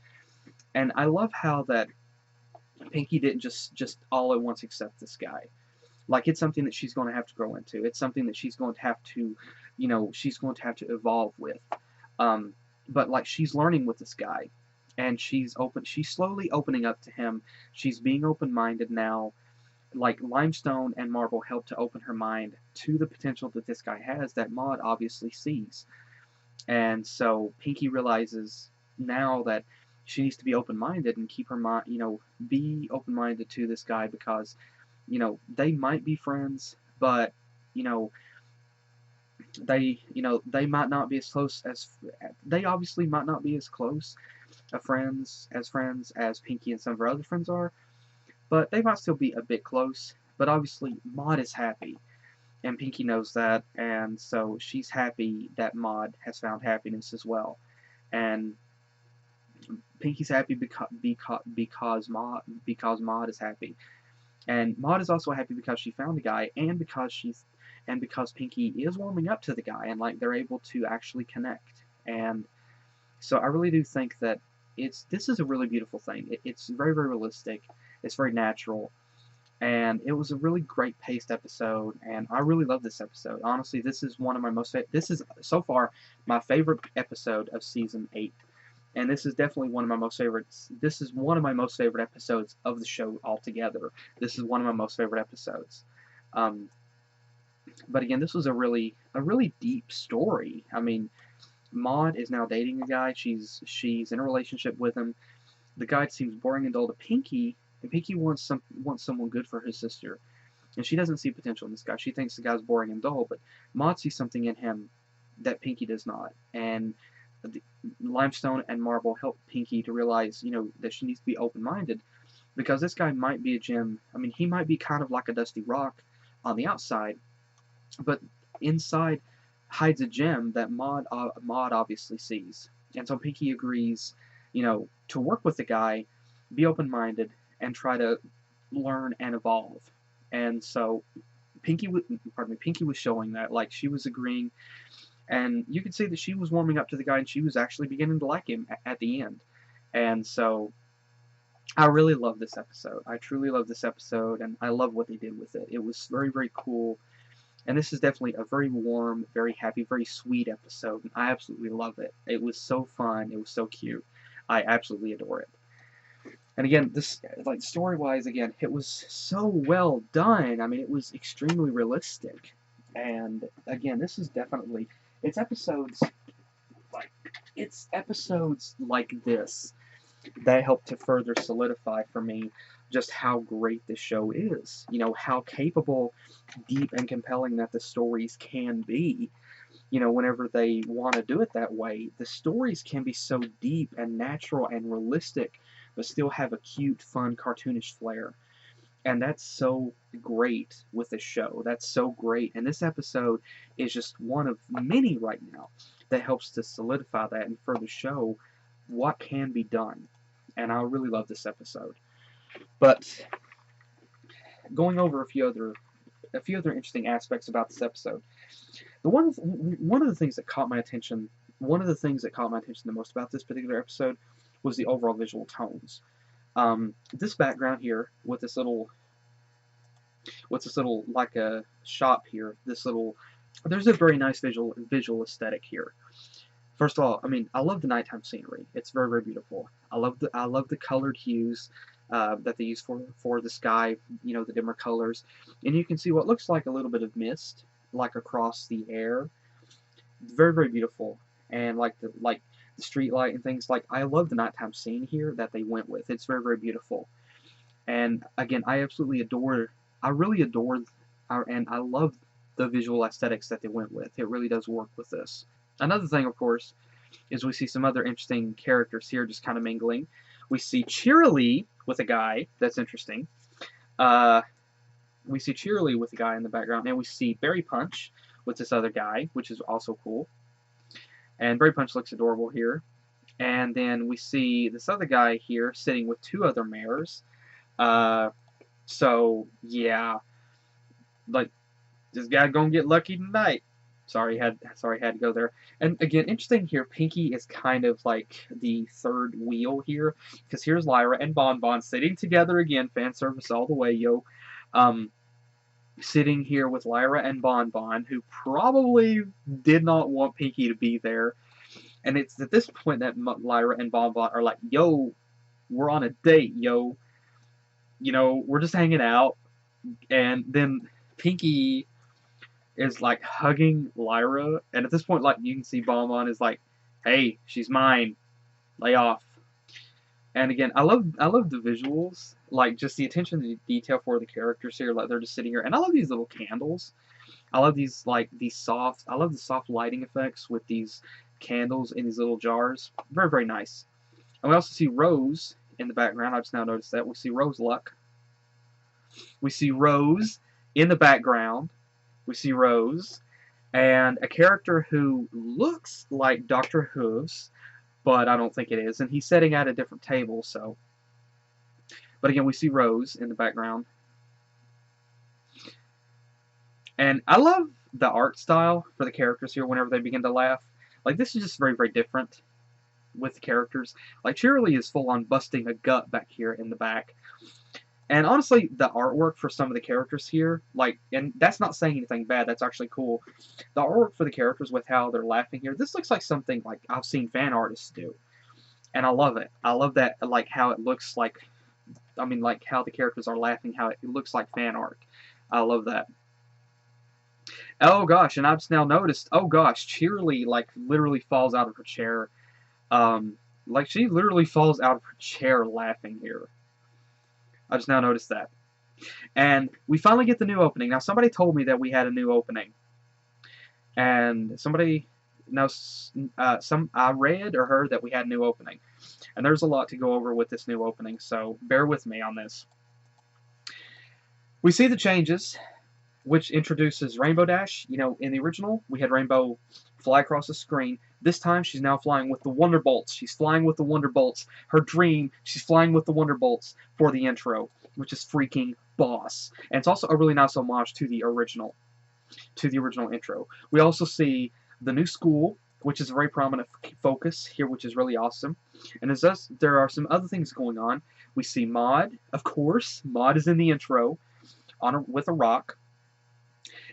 And I love how that Pinkie didn't just all at once accept this guy. Like, it's something that she's going to have to grow into. It's something that she's going to have to, she's going to have to evolve with. But like, she's learning with this guy, and she's slowly opening up to him. She's being open-minded now. Like, Limestone and Marble help to open her mind to the potential that this guy has, that Maud obviously sees. And so Pinkie realizes now that she needs to be open-minded and keep her mind, be open-minded to this guy, because, they might be friends, but, they might not be as close as, they obviously might not be as close friends as Pinkie and some of her other friends are, but they might still be a bit close. But obviously, Maud is happy, and Pinkie knows that, and so she's happy that Maud has found happiness as well. And Pinkie's happy because Maud is happy, and Maud is also happy because she found a guy, and because Pinkie is warming up to the guy, and like, they're able to actually connect. And so I really do think that this is a really beautiful thing. It's very, very realistic. It's very natural, and it was a really great paced episode, and I really love this episode. Honestly, this is so far my favorite episode of season 8. And this is definitely one of my most favorites. This is one of my most favorite episodes of the show altogether. This is one of my most favorite episodes. But again, this was a really deep story. Maud is now dating a guy. She's in a relationship with him. The guy seems boring and dull to Pinkie, and Pinkie wants someone good for his sister. And she doesn't see potential in this guy. She thinks the guy's boring and dull, but Maud sees something in him that Pinkie does not. And Limestone and Marble help Pinkie to realize, that she needs to be open-minded, because this guy might be a gem. He might be kind of like a dusty rock on the outside, but inside hides a gem that Maud obviously sees. And so Pinkie agrees, to work with the guy, be open-minded, and try to learn and evolve. And so Pinkie was showing that, like, she was agreeing, and you could see that she was warming up to the guy, and she was actually beginning to like him at the end. And so I really love this episode. I truly love this episode, and I love what they did with it. It was very, very cool. And this is definitely a very warm, very happy, very sweet episode, and I absolutely love it. It was so fun. It was so cute. I absolutely adore it. And again, this, like, story-wise, again, it was so well done. I mean, it was extremely realistic. And again, this is definitely, it's episodes like this that help to further solidify for me just how great this show is. You know, how capable, deep, and compelling that the stories can be. You know, whenever they want to do it that way, the stories can be so deep and natural and realistic, but still have a cute, fun, cartoonish flair. And that's so great with this show. That's so great. And this episode is just one of many right now that helps to solidify that and further show what can be done. And I really love this episode. But going over a few other interesting aspects about this episode. One of the things that caught my attention, the most about this particular episode was the overall visual tones. This background here with this little like a shop here, there's a very nice visual aesthetic here. First of all, I mean, I love the nighttime scenery. It's very, very beautiful. I love the colored hues that they use for the sky, you know, the dimmer colors. And you can see what looks like a little bit of mist, like across the air. Very, very beautiful. And like the street light and things, like, I love the nighttime scene here that they went with. It's very, very beautiful. And again, I really adore, and I love the visual aesthetics that they went with. It really does work with this. Another thing, of course, is we see some other interesting characters here just kind of mingling. We see Cheerilee with a guy. That's interesting. We see Cheerilee with a guy in the background, and we see Berry Punch with this other guy, which is also cool. And Berry Punch looks adorable here. And then we see this other guy here sitting with two other mares. So, yeah. Like, this guy gonna get lucky tonight. Sorry, I had to go there. And again, interesting here, Pinkie is kind of like the third wheel here, because here's Lyra and Bon Bon sitting together again, fan service all the way, yo. Sitting here with Lyra and Bon Bon, who probably did not want Pinkie to be there. And it's at this point that Lyra and Bon Bon are like, yo, we're on a date, yo. You know, we're just hanging out. And then Pinkie is like hugging Lyra, and at this point, like, you can see Bon Bon is like, hey, she's mine, lay off. And again, I love the visuals, like, just the attention to detail for the characters here, like, they're just sitting here, and I love these little candles. I love these, like, I love the soft lighting effects with these candles in these little jars. Very, very nice. And we also see Rose in the background. I just now noticed that. We see Rose Luck. We see Rose in the background. We see Rose, and a character who looks like Dr. Hooves, but I don't think it is, and he's sitting at a different table, so. But again, we see Rose in the background. And I love the art style for the characters here whenever they begin to laugh. Like, this is just very, very different with the characters. Like, Cheerilee is full on busting a gut back here in the back. And honestly, the artwork for some of the characters here, like, and that's not saying anything bad, that's actually cool. The artwork for the characters with how they're laughing here, this looks like something like I've seen fan artists do. And I love it. I love that, like, how it looks like, I mean, like, how the characters are laughing, how it looks like fan art. I love that. Oh gosh, and I've just now noticed, oh gosh, Cheerilee, like, literally falls out of her chair. Like, she literally falls out of her chair laughing here. I just now noticed that. And we finally get the new opening. Now, somebody told me that we had a new opening. And somebody, I read or heard that we had a new opening. And there's a lot to go over with this new opening, so bear with me on this. We see the changes which introduces Rainbow Dash. You know, in the original, we had Rainbow fly across the screen. This time, she's now flying with the Wonderbolts. She's flying with the Wonderbolts. Her dream, she's flying with the Wonderbolts for the intro, which is freaking boss. And it's also a really nice homage to the original intro. We also see the new school, which is a very prominent focus here, which is really awesome. And as us, there are some other things going on. We see Maud, of course. Maud is in the intro with a rock.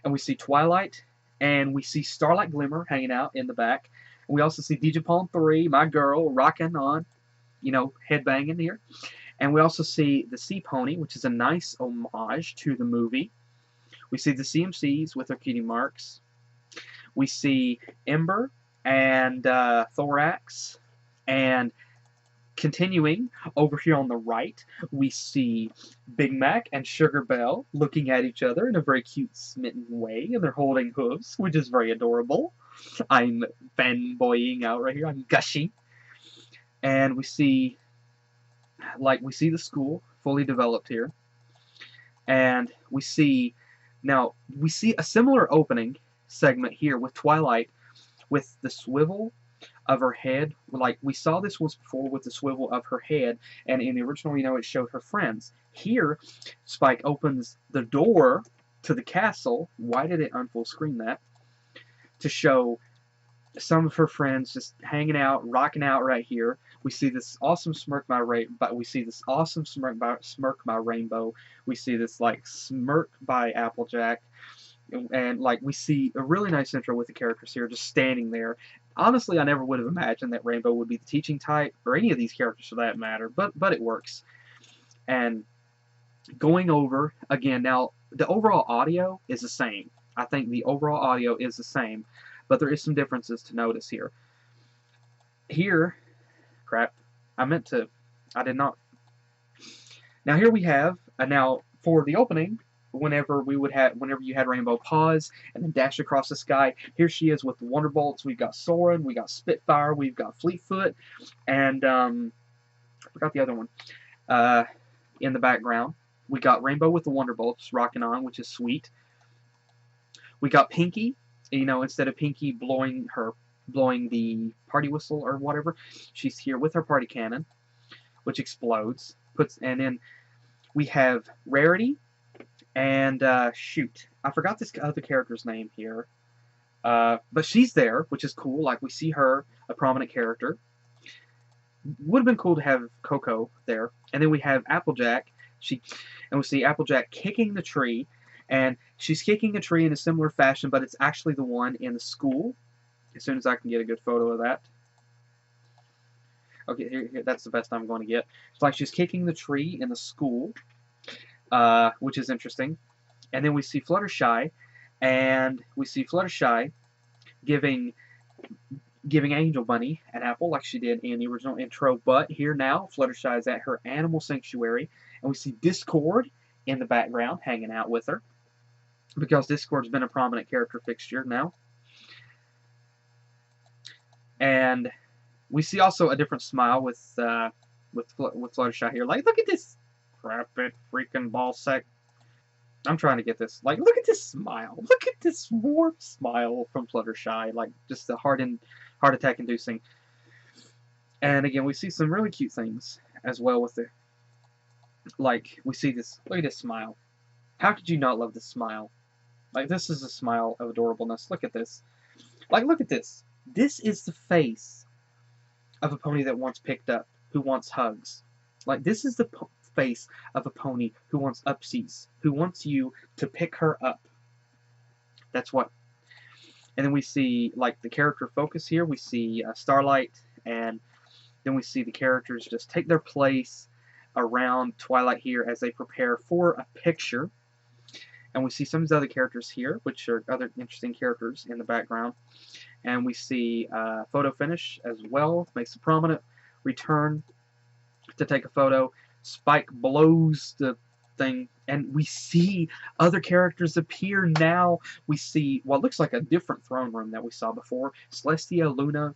And we see Twilight, and we see Starlight Glimmer hanging out in the back. And we also see Digipalm 3, my girl, rocking on, you know, headbanging here. And we also see the Sea Pony, which is a nice homage to the movie. We see the CMCs with their cutie marks. We see Ember and Thorax. And continuing over here on the right, we see Big Mac and Sugar Belle looking at each other in a very cute, smitten way, and they're holding hooves, which is very adorable. I'm fanboying out right here. I'm gushing. And we see the school fully developed here. And we see a similar opening segment here with Twilight with the swivel of her head. Like, we saw this once before with the swivel of her head, and in the original, you know, it showed her friends. Here, Spike opens the door to the castle. Why did it unfull screen that? To show some of her friends just hanging out, rocking out right here. We see this awesome smirk by Rainbow. We see this like smirk by Applejack. And like, we see a really nice intro with the characters here just standing there. Honestly, I never would have imagined that Rainbow would be the teaching type, or any of these characters for that matter, but it works. And going over again, now the overall audio is the same. I think the overall audio is the same, but there is some differences to notice here. Here, crap, I did not. Now here we have, now for the opening, whenever you had Rainbow pause and then dash across the sky, here she is with the Wonderbolts. We've got Soren, we got Spitfire, we've got Fleetfoot, and I forgot the other one. In the background, we got Rainbow with the Wonderbolts rocking on, which is sweet. We got Pinkie, you know, instead of Pinkie blowing the party whistle or whatever, she's here with her party cannon, which explodes. And then we have Rarity. And, shoot, I forgot this other character's name here. But she's there, which is cool. Like, we see her, a prominent character. Would have been cool to have Coco there. And then we have Applejack. And we see Applejack kicking the tree. And she's kicking a tree in a similar fashion, but it's actually the one in the school. As soon as I can get a good photo of that. Okay, here, that's the best I'm going to get. It's like she's kicking the tree in the school. Which is interesting. And then we see Fluttershy, and we see Fluttershy giving Angel Bunny an apple like she did in the original intro, but here now, Fluttershy is at her animal sanctuary, and we see Discord in the background hanging out with her, because Discord's been a prominent character fixture now. And we see also a different smile with Fluttershy here. Like, look at this crap it freaking ball sack. I'm trying to get this. Like, look at this smile. Look at this warm smile from Fluttershy. Like, just the heart attack inducing. And again, we see some really cute things as well with the. Like, we see this. Look at this smile. How could you not love this smile? Like, this is a smile of adorableness. Look at this. Like, look at this. This is the face of a pony that wants picked up, who wants hugs. Like, this is the face of a pony who wants upsies, who wants you to pick her up. That's what. And then we see, like, the character focus here. We see Starlight, and then we see the characters just take their place around Twilight here as they prepare for a picture. And we see some of the other characters here, which are other interesting characters in the background. And we see photo finish as well. Makes a prominent return to take a photo. Spike blows the thing, and we see other characters appear now. We see what looks like a different throne room that we saw before. Celestia, Luna,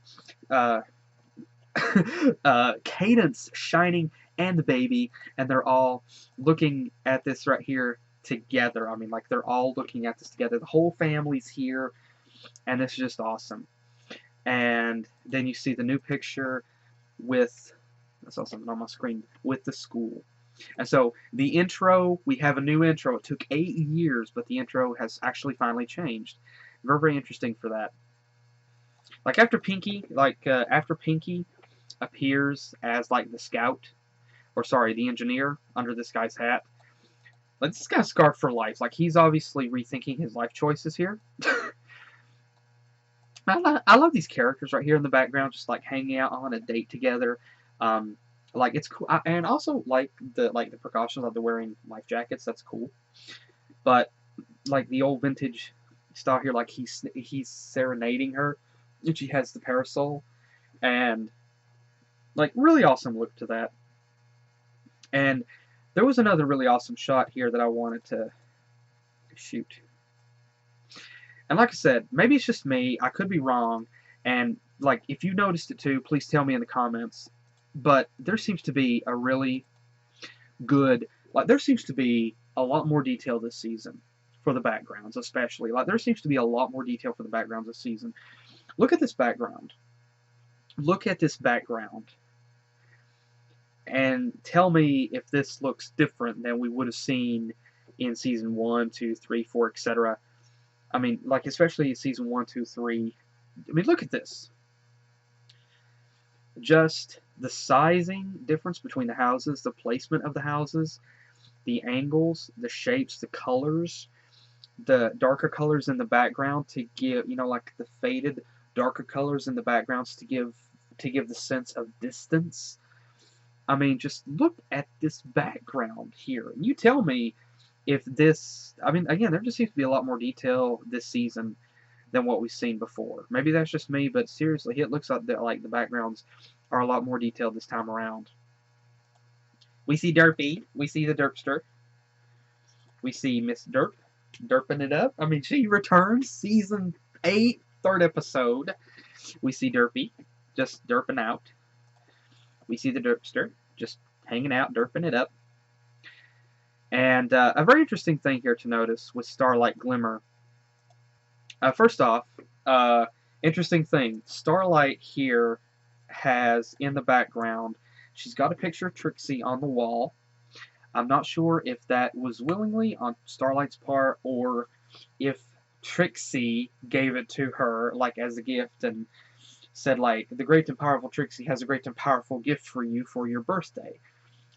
Cadence, Shining, and the baby, and they're all looking at this right here together. I mean, like, they're all looking at this together. The whole family's here, and this is just awesome. And then you see the new picture with, I saw something on my screen, with the school. And so the intro, we have a new intro. It took 8 years, but the intro has actually finally changed. Very, very interesting for that. Like after Pinkie appears as like the scout, or sorry, the engineer under this guy's hat. Like, this guy's scarred for life. Like, he's obviously rethinking his life choices here. I love these characters right here in the background, just like hanging out on a date together. Like, it's cool, and also like the precautions of the wearing life jackets. That's cool. But like the old vintage style here, like he's serenading her, and she has the parasol, and like really awesome look to that. And there was another really awesome shot here that I wanted to shoot. And like I said, maybe it's just me. I could be wrong. And like, if you noticed it too, please tell me in the comments. But there seems to be a really good, like, there seems to be a lot more detail this season for the backgrounds, especially. Like, there seems to be a lot more detail for the backgrounds this season. Look at this background. Look at this background. And tell me if this looks different than we would have seen in season 1, 2, 3, 4, etc. I mean, like, especially in season 1, 2, 3. I mean, look at this. Just the sizing difference between the houses, the placement of the houses, the angles, the shapes, the colors, the darker colors in the background to give, you know, like the faded darker colors in the backgrounds to give the sense of distance. I mean, just look at this background here. You tell me if this, I mean, again, there just seems to be a lot more detail this season than what we've seen before. Maybe that's just me, but seriously, it looks like the backgrounds are a lot more detailed this time around. We see Derpy. We see the Derpster. We see Miss Derp derping it up. I mean, she returns, season 8, 3rd episode. We see Derpy just derping out. We see the Derpster just hanging out, derping it up. And a very interesting thing here to notice with Starlight Glimmer. First off, interesting thing. Starlight here has in the background, she's got a picture of Trixie on the wall. I'm not sure if that was willingly on Starlight's part or if Trixie gave it to her like as a gift and said like, the great and powerful Trixie has a great and powerful gift for you for your birthday.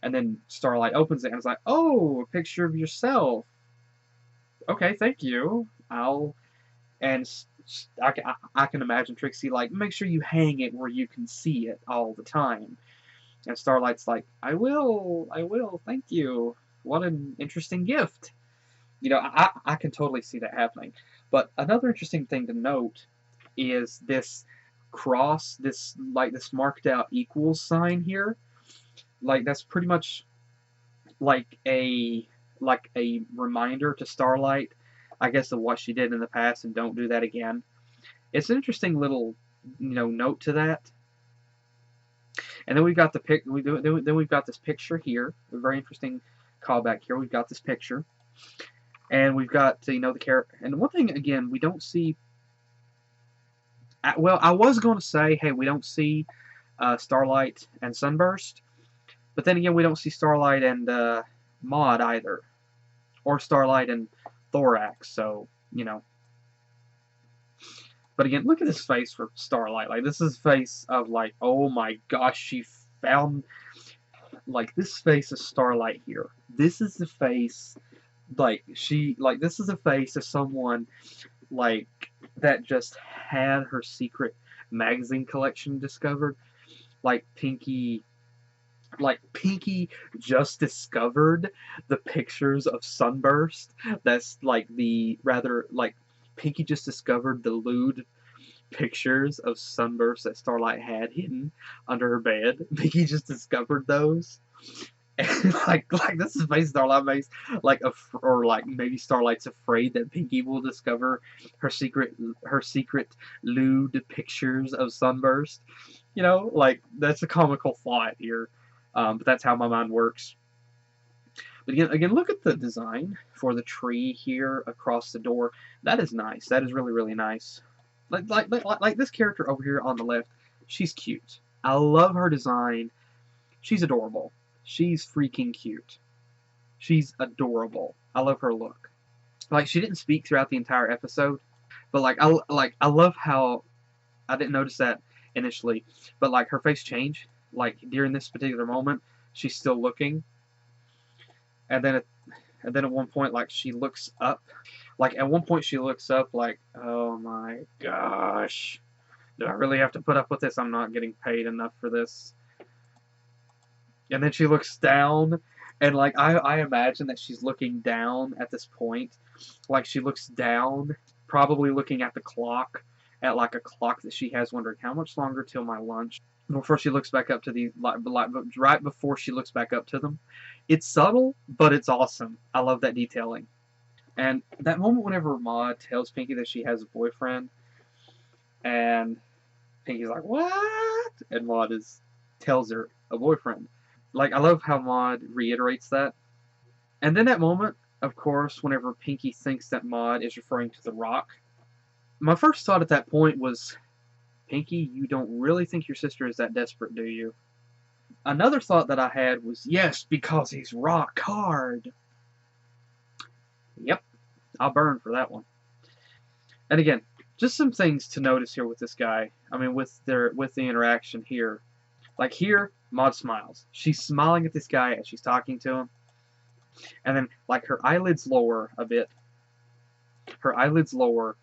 And then Starlight opens it and is like, oh, a picture of yourself. Okay, thank you. And I can imagine Trixie like, make sure you hang it where you can see it all the time. And Starlight's like, I will, thank you. What an interesting gift. You know, I can totally see that happening. But another interesting thing to note is this cross, this marked out equals sign here. Like, that's pretty much like a reminder to Starlight, I guess, of what she did in the past, and don't do that again. It's an interesting little, you know, note to that. And then we've got then we've got this picture here, a very interesting callback here. We've got this picture, and we've got, you know, the character. And one thing again, we don't see. Well, I was going to say, hey, we don't see Starlight and Sunburst, but then again, we don't see Starlight and Maud either, or Starlight and Thorax. So, you know. But again, look at this face for Starlight. Like, this is a face of, like, oh my gosh, she found, like, this face of Starlight here. This is the face, like, this is the face of someone, like, that just had her secret magazine collection discovered. Like, Pinkie just discovered the pictures of Sunburst. That's, like, Pinkie just discovered the lewd pictures of Sunburst that Starlight had hidden under her bed. Pinkie just discovered those. And like this is based Starlight makes or maybe Starlight's afraid that Pinkie will discover her secret lewd pictures of Sunburst. You know, like, that's a comical thought here. But that's how my mind works. But again, look at the design for the tree here across the door. That is nice. That is really, really nice. Like this character over here on the left, she's cute. I love her design. She's adorable. She's freaking cute. She's adorable. I love her look. Like, she didn't speak throughout the entire episode, but I love how I didn't notice that initially, but like her face changed. Like during this particular moment, she's still looking, and then at one point, like she looks up. Like at one point, she looks up like, oh my gosh, do I really have to put up with this? I'm not getting paid enough for this. And then she looks down, and like I imagine that she's looking down at this point, like she looks down, probably looking at the clock, at like a clock that she has, wondering how much longer till my lunch. Before she looks back up to the right before she looks back up to them. It's subtle, but it's awesome. I love that detailing. And that moment whenever Maud tells Pinkie that she has a boyfriend, and Pinkie's like, "What?" and Maud tells her a boyfriend. Like, I love how Maud reiterates that. And then that moment, of course, whenever Pinkie thinks that Maud is referring to the rock, my first thought at that point was, Pinkie, you don't really think your sister is that desperate, do you? Another thought that I had was, yes, because he's rock hard. Yep, I'll burn for that one. And again, just some things to notice here with this guy. I mean, with the interaction here. Like here, Maud smiles. She's smiling at this guy as she's talking to him. And then, like, her eyelids lower a bit. Her eyelids lower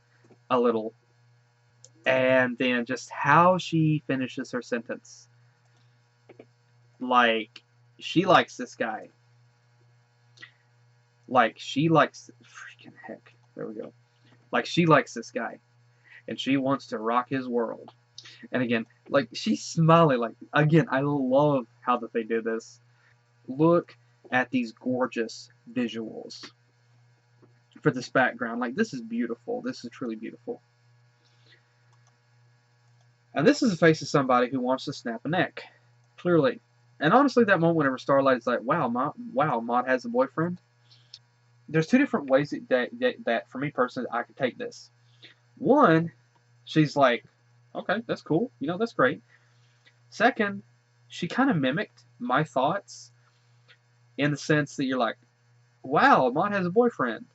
a little. And then just how she finishes her sentence. Like, she likes this guy. Like, she likes... Freaking heck. There we go. Like, she likes this guy. And she wants to rock his world. And again, like, she's smiling. Like, again, I love how that they did this. Look at these gorgeous visuals for this background. Like, this is beautiful. This is truly beautiful. And this is the face of somebody who wants to snap a neck. Clearly. And honestly, that moment whenever Starlight is like, wow, Maud has a boyfriend. There's two different ways that for me personally, I could take this. One, she's like, okay, that's cool. You know, that's great. Second, she kind of mimicked my thoughts in the sense that you're like, wow, Maud has a boyfriend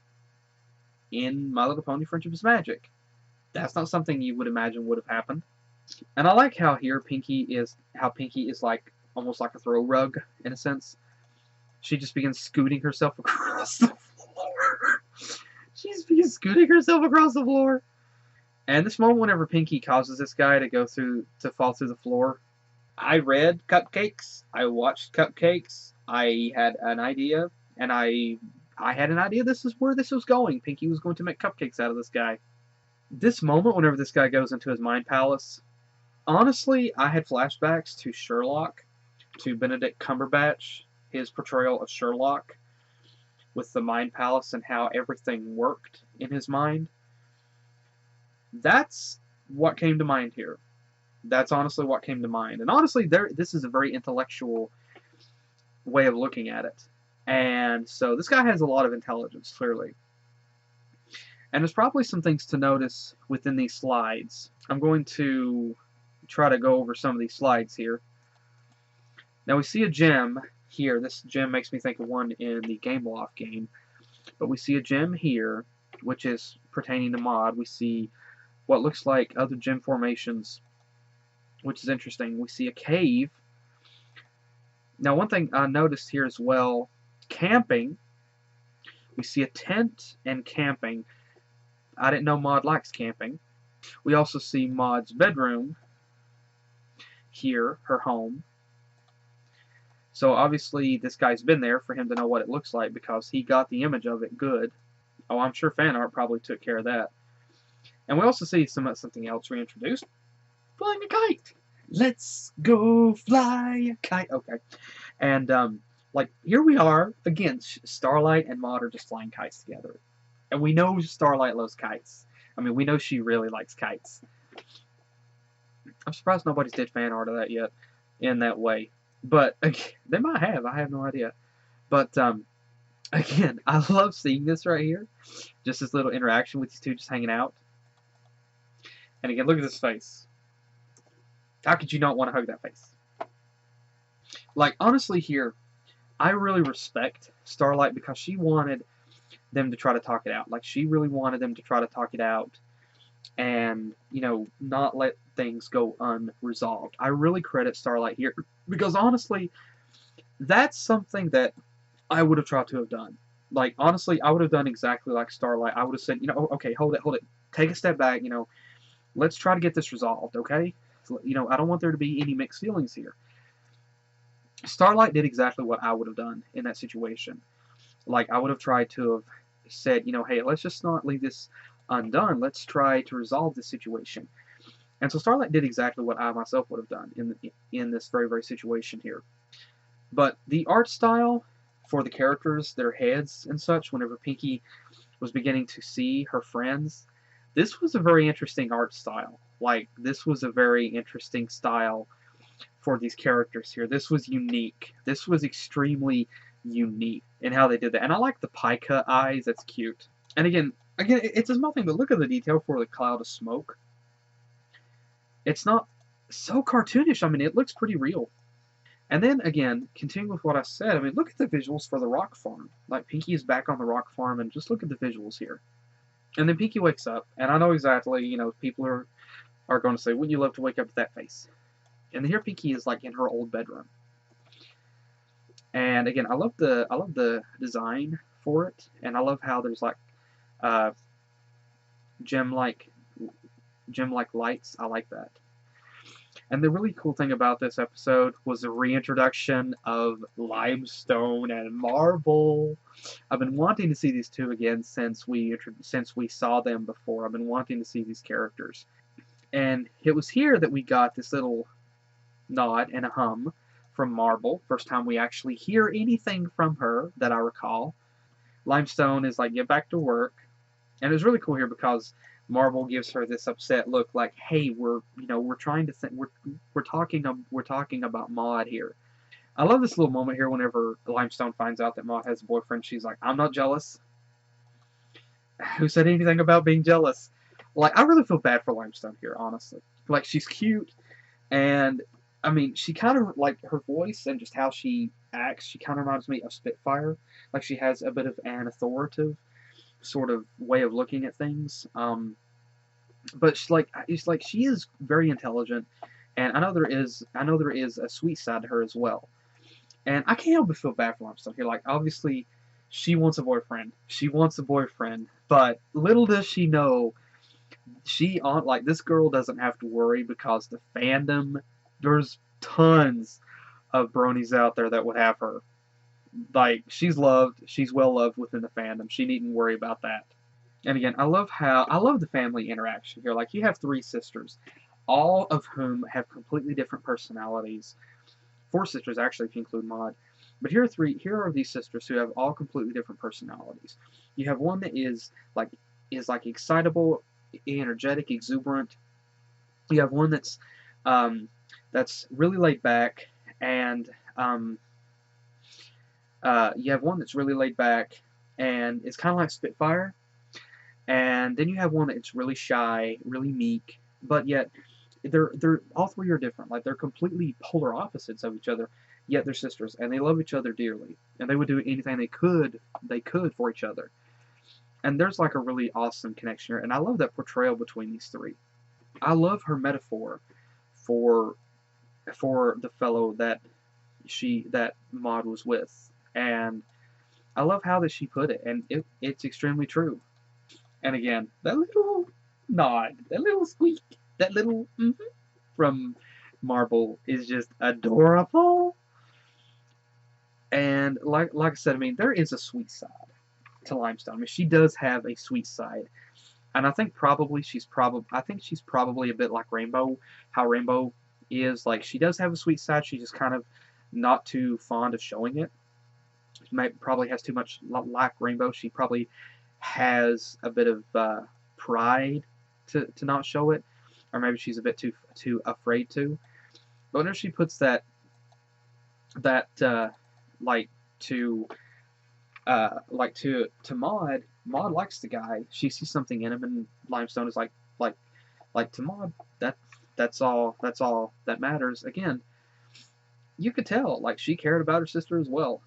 in My Little Pony Friendship is Magic. That's not something you would imagine would have happened. And I like how here Pinkie is like almost like a throw rug in a sense. She just begins scooting herself across the floor. She just begins scooting herself across the floor. And this moment whenever Pinkie causes this guy to fall through the floor, I read Cupcakes, I watched Cupcakes, I had an idea, and I had an idea this is where this was going. Pinkie was going to make cupcakes out of this guy. This moment whenever this guy goes into his mind palace, honestly, I had flashbacks to Sherlock, to Benedict Cumberbatch, his portrayal of Sherlock, with the mind palace and how everything worked in his mind. That's what came to mind here. That's honestly what came to mind. And honestly, this is a very intellectual way of looking at it. And so this guy has a lot of intelligence, clearly. And there's probably some things to notice within these slides. I'm going to try to go over some of these slides here. Now we see a gem here. This gem makes me think of one in the Game Loft game. But we see a gem here, which is pertaining to Maud. We see what looks like other gem formations, which is interesting. We see a cave. Now one thing I noticed here as well, camping. We see a tent and camping. I didn't know Maud likes camping. We also see Maud's bedroom here, her home. So obviously this guy's been there for him to know what it looks like because he got the image of it good. Oh, I'm sure fan art probably took care of that. And we also see something else reintroduced. Flying a kite. Let's go fly a kite. Okay. And like here we are again. Starlight and Maud are just flying kites together. And we know Starlight loves kites. I mean, we know she really likes kites. I'm surprised nobody's did fan art of that yet in that way. But they might have. I have no idea. But Again, I love seeing this right here. Just this little interaction with these two just hanging out. And again, look at this face. How could you not want to hug that face? Like, honestly here, I really respect Starlight because she wanted them to try to talk it out. Like, she really wanted them to try to talk it out and, you know, not let things go unresolved. I really credit Starlight here because, honestly, that's something that I would have tried to have done. Like, honestly, I would have done exactly like Starlight. I would have said, you know, okay, hold it. Take a step back, you know. Let's try to get this resolved, okay? So, you know, I don't want there to be any mixed feelings here. Starlight did exactly what I would have done in that situation. Like, I would have tried to have said, you know, hey, let's just not leave this undone. Let's try to resolve this situation. And so Starlight did exactly what I myself would have done in this very, very situation here. But the art style for the characters, their heads and such, whenever Pinkie was beginning to see her friends, this was a very interesting art style. Like, this was a very interesting style for these characters here. This was unique. This was extremely unique in how they did that. And I like the pie cut eyes. That's cute. And again, it's a small thing, but look at the detail for the cloud of smoke. It's not so cartoonish. I mean, it looks pretty real. And then, again, continuing with what I said, I mean, look at the visuals for the rock farm. Like, Pinkie is back on the rock farm, and just look at the visuals here. And then Pinkie wakes up, and I know exactly, you know, people are going to say, wouldn't you love to wake up with that face? And here Pinkie is, like, in her old bedroom. And, again, I love the design for it, and I love how there's, like, gem-like lights. I like that. And the really cool thing about this episode was the reintroduction of Limestone and Marble. I've been wanting to see these two again since we saw them before. I've been wanting to see these characters. And it was here that we got this little nod and a hum from Marble. First time we actually hear anything from her that I recall. Limestone is like, get back to work. And it was really cool here because Marble gives her this upset look, like, "Hey, we're trying to think, we're talking about Maud here." I love this little moment here. Whenever Limestone finds out that Maud has a boyfriend, she's like, "I'm not jealous." Who said anything about being jealous? Like, I really feel bad for Limestone here, honestly. Like, she's cute, and I mean, she kind of, like, her voice and just how she acts, she kind of reminds me of Spitfire. Like, she has a bit of an authoritative sort of way of looking at things. But it's like she is very intelligent, and I know there is a sweet side to her as well. And I can't help but feel bad for Limestone here. Like, obviously, she wants a boyfriend. But little does she know, this girl doesn't have to worry because the fandom, there's tons of bronies out there that would have her. Like, she's well loved within the fandom. She needn't worry about that. And again, I love the family interaction here. Like, you have three sisters, all of whom have completely different personalities. Four sisters, actually, if you include Maud. But here are these sisters who have all completely different personalities. You have one that is like excitable, energetic, exuberant. You have one that's really laid back, and you have one that's really laid back and it's kind of like Spitfire. And then you have one that's really shy, really meek, but yet they're all three are different. Like, they're completely polar opposites of each other, yet they're sisters, and they love each other dearly, and they would do anything they could for each other. And there's like a really awesome connection here, and I love that portrayal between these three. I love her metaphor for the fellow that Maud was with, and I love how that she put it, and it's extremely true. And again, that little nod, that little squeak, that little from Marble is just adorable. And like I said, I mean, there is a sweet side to Limestone. I mean, she does have a sweet side, and I think she's probably a bit like Rainbow. How Rainbow is, like, she does have a sweet side. She's just kind of not too fond of showing it. Probably has too much, like Rainbow. She probably has a bit of pride to not show it, or maybe she's a bit too afraid to. But whenever she puts that like to like to Maud. Maud likes the guy. She sees something in him, and Limestone is like to Maud. That's all that matters. Again, you could tell like she cared about her sister as well,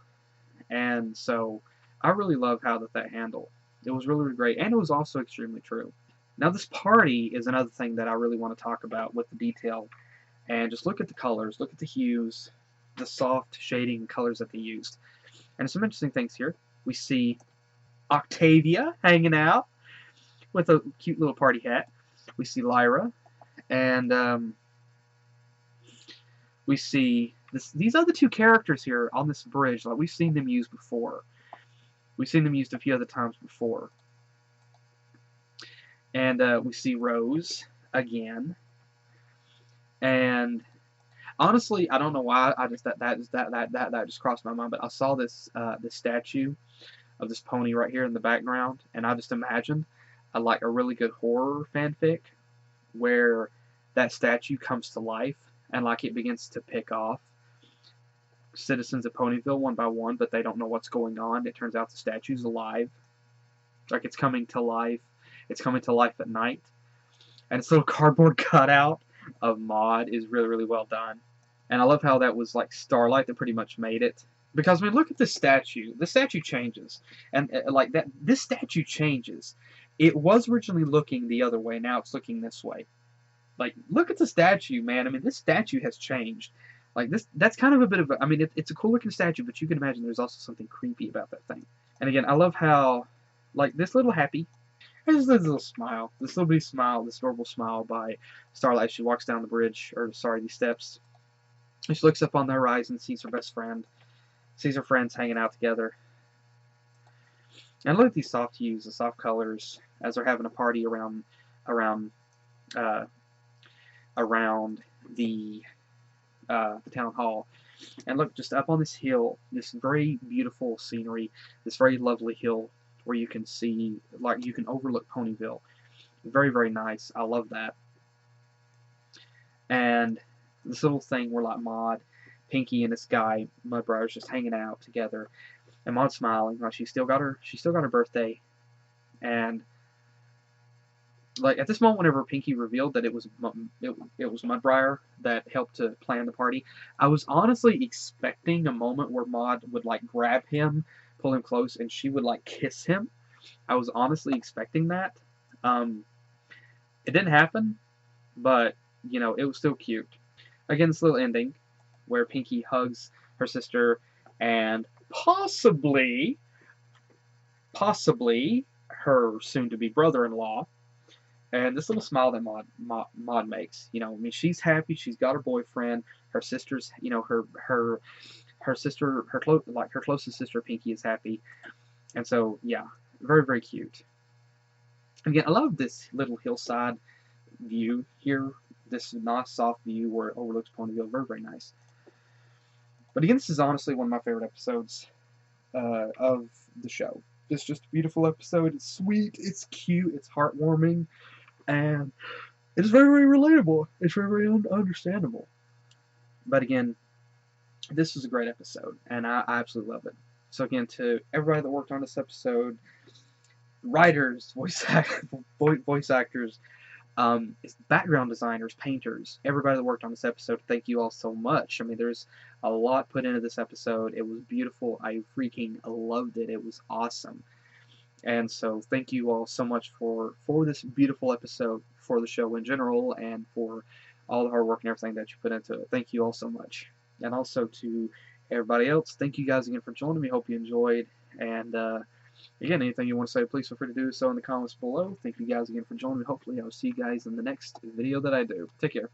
and so I really love how that handled. It was really, really great, and it was also extremely true. Now this party is another thing that I really want to talk about with the detail, and just look at the colors, look at the hues, the soft shading colors that they used. And some interesting things here. We see Octavia hanging out with a cute little party hat. We see Lyra, and we see these other two characters here on this bridge. Like we've seen them used before. We've seen them used a few other times before. And we see Rose again. And honestly, I don't know why. I just that just crossed my mind. But I saw this this statue of this pony right here in the background, and I just imagined like a really good horror fanfic where that statue comes to life and like it begins to pick off citizens of Ponyville one by one, but they don't know what's going on. It turns out the statue's alive. Like it's coming to life. It's coming to life at night. And this little cardboard cutout of Maud is really, really well done. And I love how that was like Starlight that pretty much made it. Because when we look at this statue, the statue changes. And like that, this statue changes. It was originally looking the other way, now it's looking this way. Like, look at the statue, man. I mean, this statue has changed. Like, that's kind of a bit of a, I mean, it's a cool looking statue, but you can imagine there's also something creepy about that thing. And again, I love how, like, this little happy, there's this little smile, this little bitty smile, this adorable smile by Starlight. She walks down the bridge, or sorry, these steps. And she looks up on the horizon, sees her best friend, sees her friends hanging out together. And look at these soft hues, the soft colors, as they're having a party around the town hall. And look, just up on this hill, this very beautiful scenery, this very lovely hill where you can see, like, you can overlook Ponyville. Very, very nice. I love that. And this little thing where, like, Maud, Pinkie, and this guy, Mudbrother's just hanging out together, and Maud's smiling, like she's still got her birthday, and like at this moment, whenever Pinkie revealed that it was Mudbrother that helped to plan the party, I was honestly expecting a moment where Maud would like grab him, pull him close, and she would like kiss him. I was honestly expecting that. It didn't happen, but you know it was still cute. Again, this little ending where Pinkie hugs her sister and possibly her soon-to-be brother-in-law. And this little smile that Maud makes, you know, I mean, she's happy. She's got her boyfriend. Her sister's, you know, her sister, her closest sister, Pinkie, is happy. And so, yeah, very, very cute. Again, I love this little hillside view here. This nice, soft view where it overlooks Ponyville. Very, very nice. But again, this is honestly one of my favorite episodes of the show. It's just a beautiful episode. It's sweet. It's cute. It's heartwarming. And it's very, very relatable. It's very, very understandable. But again, this was a great episode, and I absolutely love it. So again, to everybody that worked on this episode, writers, voice actors, background designers, painters, everybody that worked on this episode, thank you all so much. I mean, there's a lot put into this episode. It was beautiful. I freaking loved it. It was awesome. And so thank you all so much for this beautiful episode, for the show in general, and for all the hard work and everything that you put into it. Thank you all so much. And also to everybody else, thank you guys again for joining me. Hope you enjoyed. And again, anything you want to say, please feel free to do so in the comments below. Thank you guys again for joining me. Hopefully I'll see you guys in the next video that I do. Take care.